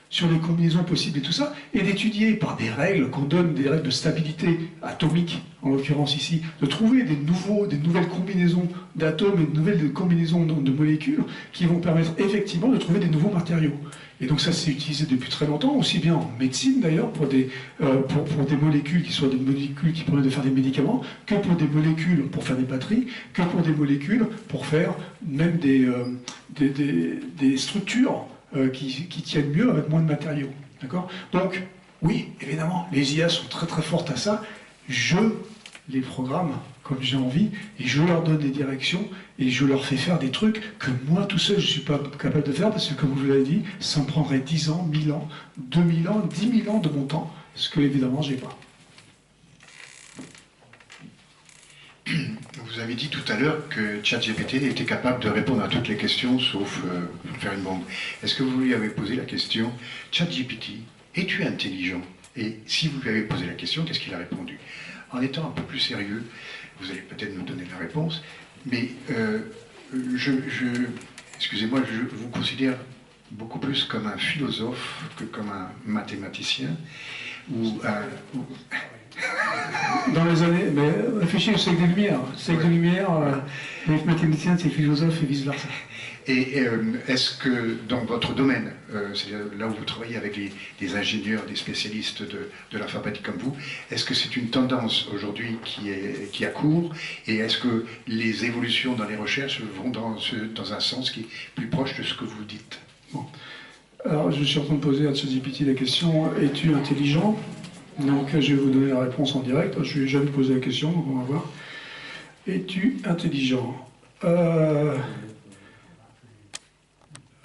Speaker 1: sur les combinaisons possibles et tout ça, et d'étudier par des règles qu'on donne, des règles de stabilité atomique, en l'occurrence ici, de trouver des nouvelles combinaisons d'atomes et de nouvelles combinaisons de molécules qui vont permettre effectivement de trouver des nouveaux matériaux. Et donc ça, c'est utilisé depuis très longtemps, aussi bien en médecine d'ailleurs, pour des molécules qui soient des molécules qui permettent de faire des médicaments, que pour des molécules pour faire des batteries, que pour des molécules pour faire même des structures qui tiennent mieux avec moins de matériaux. D'accord ? Donc, oui, évidemment, les IA sont très très fortes à ça. Je les programme comme j'ai envie, et je leur donne des directions, et je leur fais faire des trucs que moi tout seul je ne suis pas capable de faire, parce que comme je vous l'avez dit, ça me prendrait 10 ans, 1000 ans, 2000 ans, 10 000 ans de mon temps, ce que évidemment j'ai pas.
Speaker 3: Vous avez dit tout à l'heure que ChatGPT était capable de répondre à toutes les questions, sauf faire une bombe. Est-ce que vous lui avez posé la question, ChatGPT, es-tu intelligent? Et si vous lui avez posé la question, qu'est-ce qu'il a répondu? En étant un peu plus sérieux, vous allez peut-être nous donner la réponse, mais excusez-moi, je vous considère beaucoup plus comme un philosophe que comme un mathématicien, ou
Speaker 1: Dans les années, mais réfléchissez au siècle des Lumières. Le siècle des Lumières, les mathématiciens, c'est philosophes et vice-versa.
Speaker 3: Et est-ce que dans votre domaine, c'est-à-dire là où vous travaillez avec des ingénieurs, des spécialistes de l'informatique comme vous, est-ce que c'est une tendance aujourd'hui qui accourt, et est-ce que les évolutions dans les recherches vont dans un sens qui est plus proche de ce que vous dites?
Speaker 1: Bon. Alors, je suis en train de poser à ChatGPT la question, es-tu intelligent? Donc, je vais vous donner la réponse en direct. Je lui ai jamais posé la question, donc on va voir. Es-tu intelligent?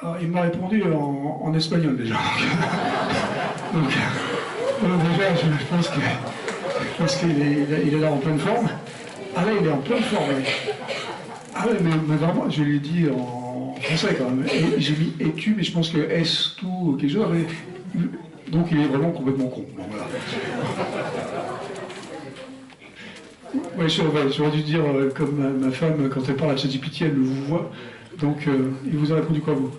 Speaker 1: Alors, il m'a répondu en espagnol déjà. Donc, déjà, je pense qu'il est là en pleine forme. Ah là, il est en pleine forme. Ah ouais, mais vraiment, je lui ai dit en français quand même. Et j'ai mis es-tu, mais je pense que est-ce tout quelque chose. Donc il est vraiment complètement con. Bon, voilà. Ouais, j'aurais dû dire comme ma femme, quand elle parle à ChatGPT, elle le vous voit. Donc il vous a répondu quoi, vous?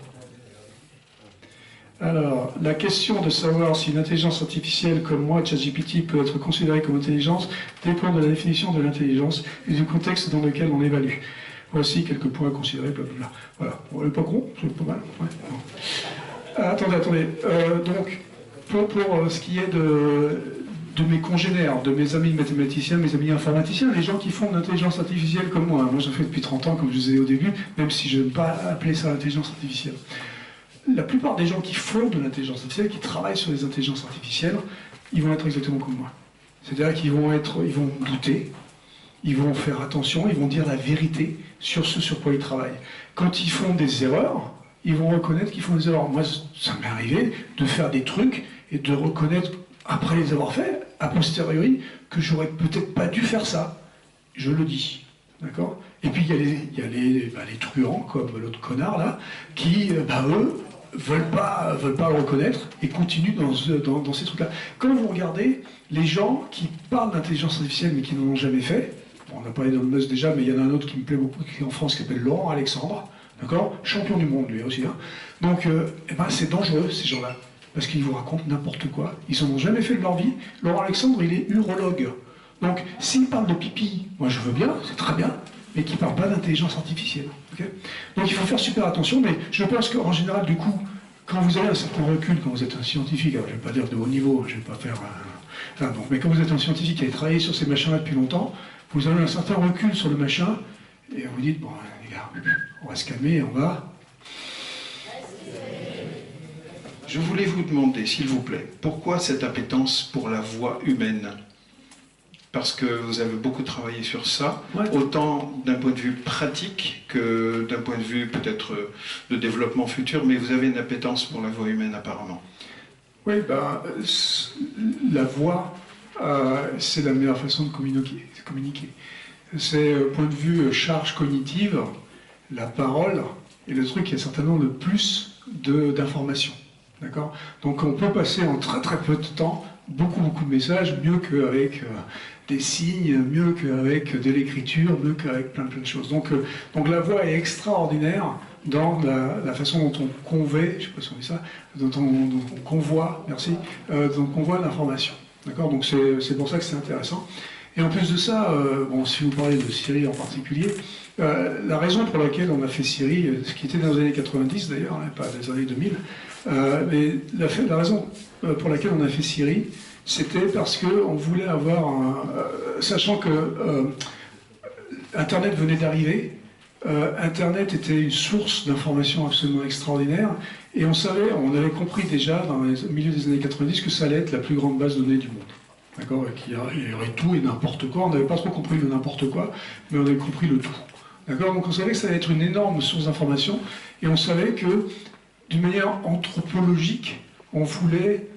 Speaker 1: Alors, la question de savoir si une intelligence artificielle comme moi, ChatGPT, peut être considérée comme intelligence dépend de la définition de l'intelligence et du contexte dans lequel on l'évalue. Voici quelques points à considérer, blablabla. Voilà, on n'est pas con, c'est pas mal. Ouais, bon. Attendez. Donc, pour ce qui est de mes congénères, de mes amis mathématiciens, mes amis informaticiens, les gens qui font de l'intelligence artificielle comme moi. Moi, j'en fais depuis 30 ans, comme je vous disais au début, même si je n'aime pas appeler ça l'intelligence artificielle. La plupart des gens qui font de l'intelligence artificielle, qui travaillent sur les intelligences artificielles, ils vont être exactement comme moi. C'est-à-dire qu'ils vont douter, ils vont faire attention, ils vont dire la vérité sur ce sur quoi ils travaillent. Quand ils font des erreurs, ils vont reconnaître qu'ils font des erreurs. Moi, ça m'est arrivé de faire des trucs et de reconnaître, après les avoir faits, a posteriori, que j'aurais peut-être pas dû faire ça. Je le dis. D'accord? Et puis il y a les truands, comme l'autre connard là, qui, eux, veulent pas le reconnaître et continuent dans ces trucs-là. Quand vous regardez les gens qui parlent d'intelligence artificielle mais qui n'en ont jamais fait, bon, on a parlé d'Elon Musk déjà, mais il y en a un autre qui me plaît beaucoup, qui est en France, qui s'appelle Laurent Alexandre, d'accord? Champion du monde lui aussi. Hein. Donc, c'est dangereux ces gens-là, parce qu'ils vous racontent n'importe quoi. Ils n'en ont jamais fait de leur vie. Laurent Alexandre, il est urologue. Donc, s'il parle de pipi, moi je veux bien, c'est très bien, mais qu'il ne parle pas d'intelligence artificielle. Okay, donc il faut faire super attention, mais je pense qu'en général, du coup, quand vous avez un certain recul, quand vous êtes un scientifique, alors je ne vais pas dire de haut niveau, je ne vais pas faire mais quand vous êtes un scientifique qui a travaillé sur ces machins-là depuis longtemps, vous avez un certain recul sur le machin, et vous dites, bon, les gars, on va se calmer, on va...
Speaker 8: Je voulais vous demander, s'il vous plaît, pourquoi cette appétence pour la voix humaine? Parce que vous avez beaucoup travaillé sur ça, ouais. Autant d'un point de vue pratique que d'un point de vue peut-être de développement futur, mais vous avez une appétence pour la voix humaine apparemment.
Speaker 1: Oui, la voix, c'est la meilleure façon de communiquer. C'est, point de vue charge cognitive, la parole est le truc qui a certainement le plus d'informations. D'accord? Donc on peut passer en très très peu de temps beaucoup de messages, mieux qu'avec des signes, mieux qu'avec de l'écriture, mieux qu'avec plein de choses. Donc la voix est extraordinaire dans la façon dont on convait, je ne sais pas si on dit ça, dont on convoie, merci, dont on convoie l'information. D'accord? Donc c'est pour ça que c'est intéressant. Et en plus de ça, bon, si vous parlez de Siri en particulier, la raison pour laquelle on a fait Siri, ce qui était dans les années 90 d'ailleurs, hein, pas dans les années 2000, mais la raison pour laquelle on a fait Siri, c'était parce qu'on voulait avoir sachant que Internet venait d'arriver, Internet était une source d'informations absolument extraordinaire, et on avait compris déjà dans le milieu des années 90 que ça allait être la plus grande base de données du monde. D'accord? Qu'il y aurait tout et n'importe quoi. On n'avait pas trop compris le n'importe quoi, mais on avait compris le tout. D'accord? Donc on savait que ça allait être une énorme source d'informations, et on savait que, d'une manière anthropologique, on voulait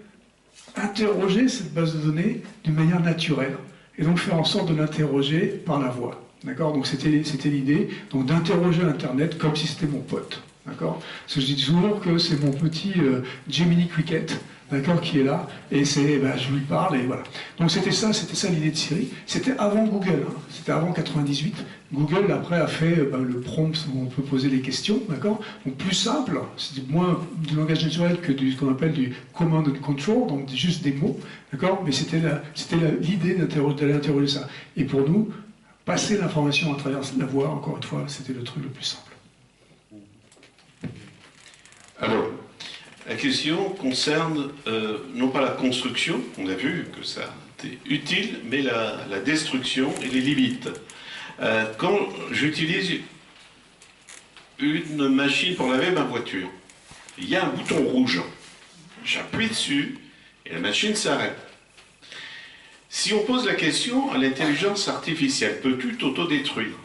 Speaker 1: interroger cette base de données d'une manière naturelle, et donc faire en sorte de l'interroger par la voix. D'accord? Donc c'était l'idée, donc d'interroger Internet comme si c'était mon pote. D'accord? Parce que je dis toujours que c'est mon petit Gemini Cricket, d'accord, qui est là, et je lui parle, et voilà. Donc c'était ça l'idée de Siri. C'était avant Google, hein, c'était avant 98. Google, après, a fait le prompt où on peut poser des questions, d'accord? Donc plus simple, c'est moins du langage naturel que ce qu'on appelle du command and control, donc juste des mots, d'accord? Mais c'était l'idée d'aller interroger ça. Et pour nous, passer l'information à travers la voix, encore une fois, c'était le truc le plus simple.
Speaker 5: Alors, la question concerne non pas la construction, on a vu que ça était utile, mais la destruction et les limites. Quand j'utilise une machine pour laver ma voiture, il y a un bouton rouge. J'appuie dessus et la machine s'arrête. Si on pose la question à l'intelligence artificielle, peux-tu t'autodétruire?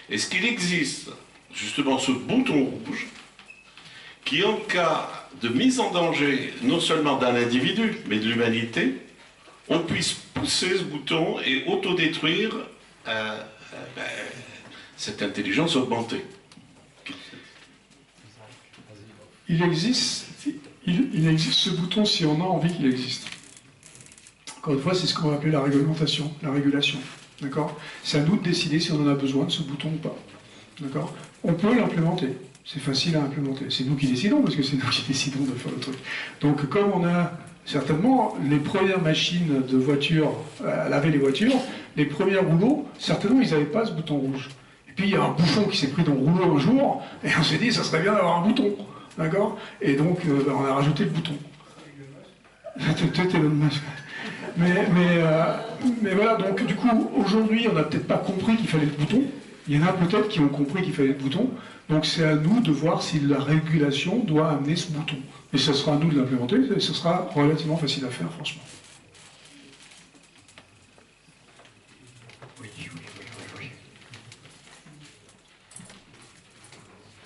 Speaker 5: Est-ce qu'il existe justement ce bouton rouge qui, en cas de mise en danger, non seulement d'un individu, mais de l'humanité, on puisse pousser ce bouton et autodétruire cette intelligence augmentée?
Speaker 1: Il existe ce bouton si on a envie qu'il existe. Encore une fois, c'est ce qu'on va appeler la réglementation, la régulation. D'accord? C'est à nous de décider si on en a besoin de ce bouton ou pas. D'accord? On peut l'implémenter. C'est facile à implémenter. C'est nous qui décidons, parce que c'est nous qui décidons de faire le truc. Donc, comme on a certainement les premières machines de voitures à laver les voitures, les premiers rouleaux, certainement, ils n'avaient pas ce bouton rouge. Et puis, il y a un bouchon qui s'est pris dans le rouleau un jour, et on s'est dit, ça serait bien d'avoir un bouton. D'accord? Et donc, on a rajouté le bouton. Peut-être Elon Musk. Mais voilà, donc, du coup, aujourd'hui, on n'a peut-être pas compris qu'il fallait le bouton. Il y en a peut-être qui ont compris qu'il fallait le bouton. Donc c'est à nous de voir si la régulation doit amener ce bouton. Et ce sera à nous de l'implémenter, et ce sera relativement facile à faire, franchement.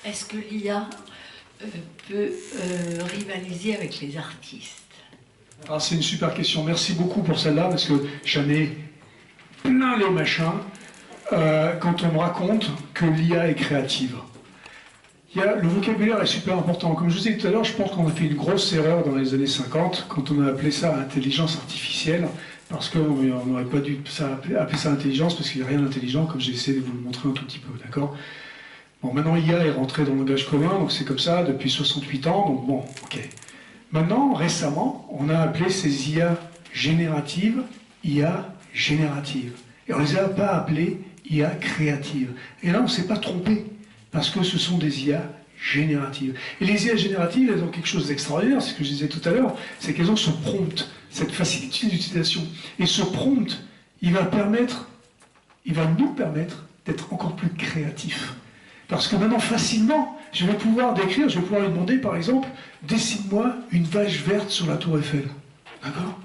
Speaker 9: Est-ce que l'IA peut rivaliser avec les artistes?
Speaker 1: Alors c'est une super question. Merci beaucoup pour celle-là, parce que j'en ai plein les machins quand on me raconte que l'IA est créative. Le vocabulaire est super important. Comme je vous disais tout à l'heure, je pense qu'on a fait une grosse erreur dans les années 50 quand on a appelé ça intelligence artificielle, parce qu'on n'aurait pas dû appeler ça intelligence, parce qu'il n'y a rien d'intelligent, comme j'ai essayé de vous le montrer un tout petit peu, d'accord? Bon, maintenant IA est rentré dans le langage commun, donc c'est comme ça depuis 68 ans, donc bon, ok. Maintenant, récemment, on a appelé ces IA génératives, IA génératives. Et on ne les a pas appelées IA créatives. Et là, on ne s'est pas trompé. Parce que ce sont des IA génératives. Et les IA génératives, elles ont quelque chose d'extraordinaire, c'est ce que je disais tout à l'heure, c'est qu'elles ont ce prompt, cette facilité d'utilisation. Et ce prompt, il va nous permettre d'être encore plus créatifs. Parce que maintenant, facilement, je vais pouvoir lui demander, par exemple, dessine-moi une vache verte sur la tour Eiffel. D'accord?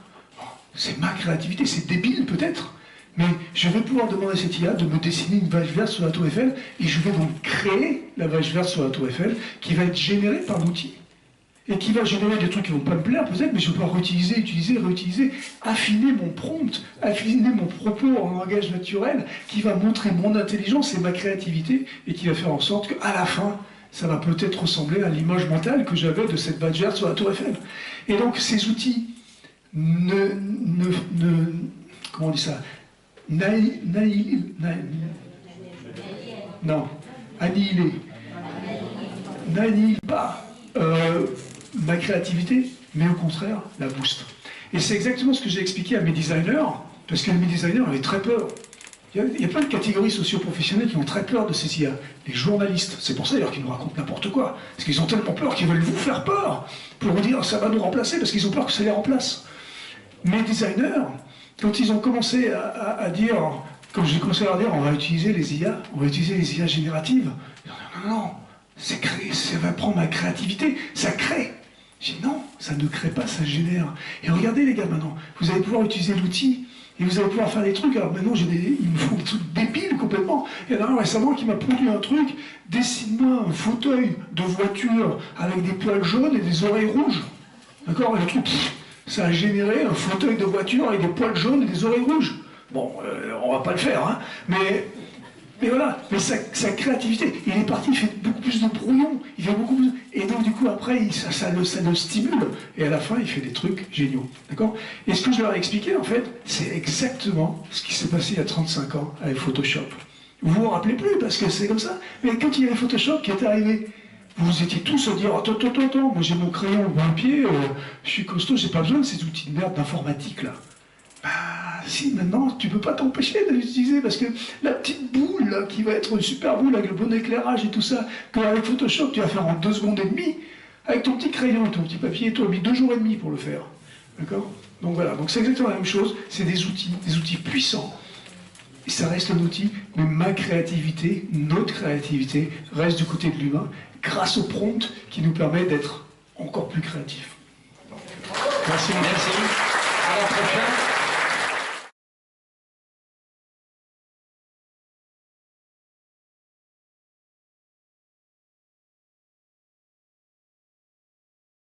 Speaker 1: C'est ma créativité, c'est débile peut-être, mais je vais pouvoir demander à cette IA de me dessiner une vache verte sur la tour Eiffel, et je vais donc créer la vache verte sur la tour Eiffel, qui va être générée par l'outil. et qui va générer des trucs qui ne vont pas me plaire peut-être, mais je vais pouvoir réutiliser, utiliser, réutiliser, affiner mon prompt, affiner mon propos en langage naturel, qui va montrer mon intelligence et ma créativité, et qui va faire en sorte qu'à la fin, ça va peut-être ressembler à l'image mentale que j'avais de cette badgère sur la Tour Eiffel. Et donc ces outils comment on dit ça, n'annihilent pas ma créativité, mais au contraire, la booste. Et c'est exactement ce que j'ai expliqué à mes designers, parce que mes designers avaient très peur. Il y a plein de catégories socio-professionnelles qui ont très peur de ces IA. Les journalistes, c'est pour ça d'ailleurs qu'ils nous racontent n'importe quoi. Parce qu'ils ont tellement peur qu'ils veulent vous faire peur, pour vous dire ça va nous remplacer, parce qu'ils ont peur que ça les remplace. Mes designers, quand ils ont commencé à dire, quand j'ai commencé à leur dire on va utiliser les IA, on va utiliser les IA génératives, ils ont dit non, ça va prendre ma créativité, ça crée. J'ai dit non, ça ne crée pas, ça génère. Et regardez les gars maintenant, vous allez pouvoir utiliser l'outil et vous allez pouvoir faire des trucs. Alors maintenant ils me font des trucs débiles complètement. Il y en a un récemment qui m'a produit un truc, dessine-moi un fauteuil de voiture avec des poils jaunes et des oreilles rouges. D'accord, le truc, ça a généré un fauteuil de voiture avec des poils jaunes et des oreilles rouges. Bon, on va pas le faire, hein, mais voilà, mais sa créativité, il est parti, il fait beaucoup plus de brouillon, il fait beaucoup plus, et donc du coup après, ça le stimule, et à la fin, il fait des trucs géniaux, d'accord? Et ce que je leur ai expliqué, en fait, c'est exactement ce qui s'est passé il y a 35 ans avec Photoshop. Vous vous rappelez plus, parce que c'est comme ça, mais quand il y avait Photoshop qui est arrivé, vous étiez tous à dire « Attends, moi j'ai mon crayon au pied, je suis costaud, j'ai pas besoin de ces outils de merde d'informatique là. » Bah si, maintenant tu peux pas t'empêcher de l'utiliser parce que la petite boule là, qui va être une super boule avec le bon éclairage et tout ça, qu'avec Photoshop tu vas faire en 2 secondes et demie, avec ton petit crayon, ton petit papier, tu as mis 2 jours et demi pour le faire. D'accord? Donc voilà, donc c'est exactement la même chose, c'est des outils puissants. Et ça reste un outil, mais ma créativité, notre créativité, reste du côté de l'humain, grâce au prompt qui nous permet d'être encore plus créatifs.
Speaker 6: Merci. À la prochaine.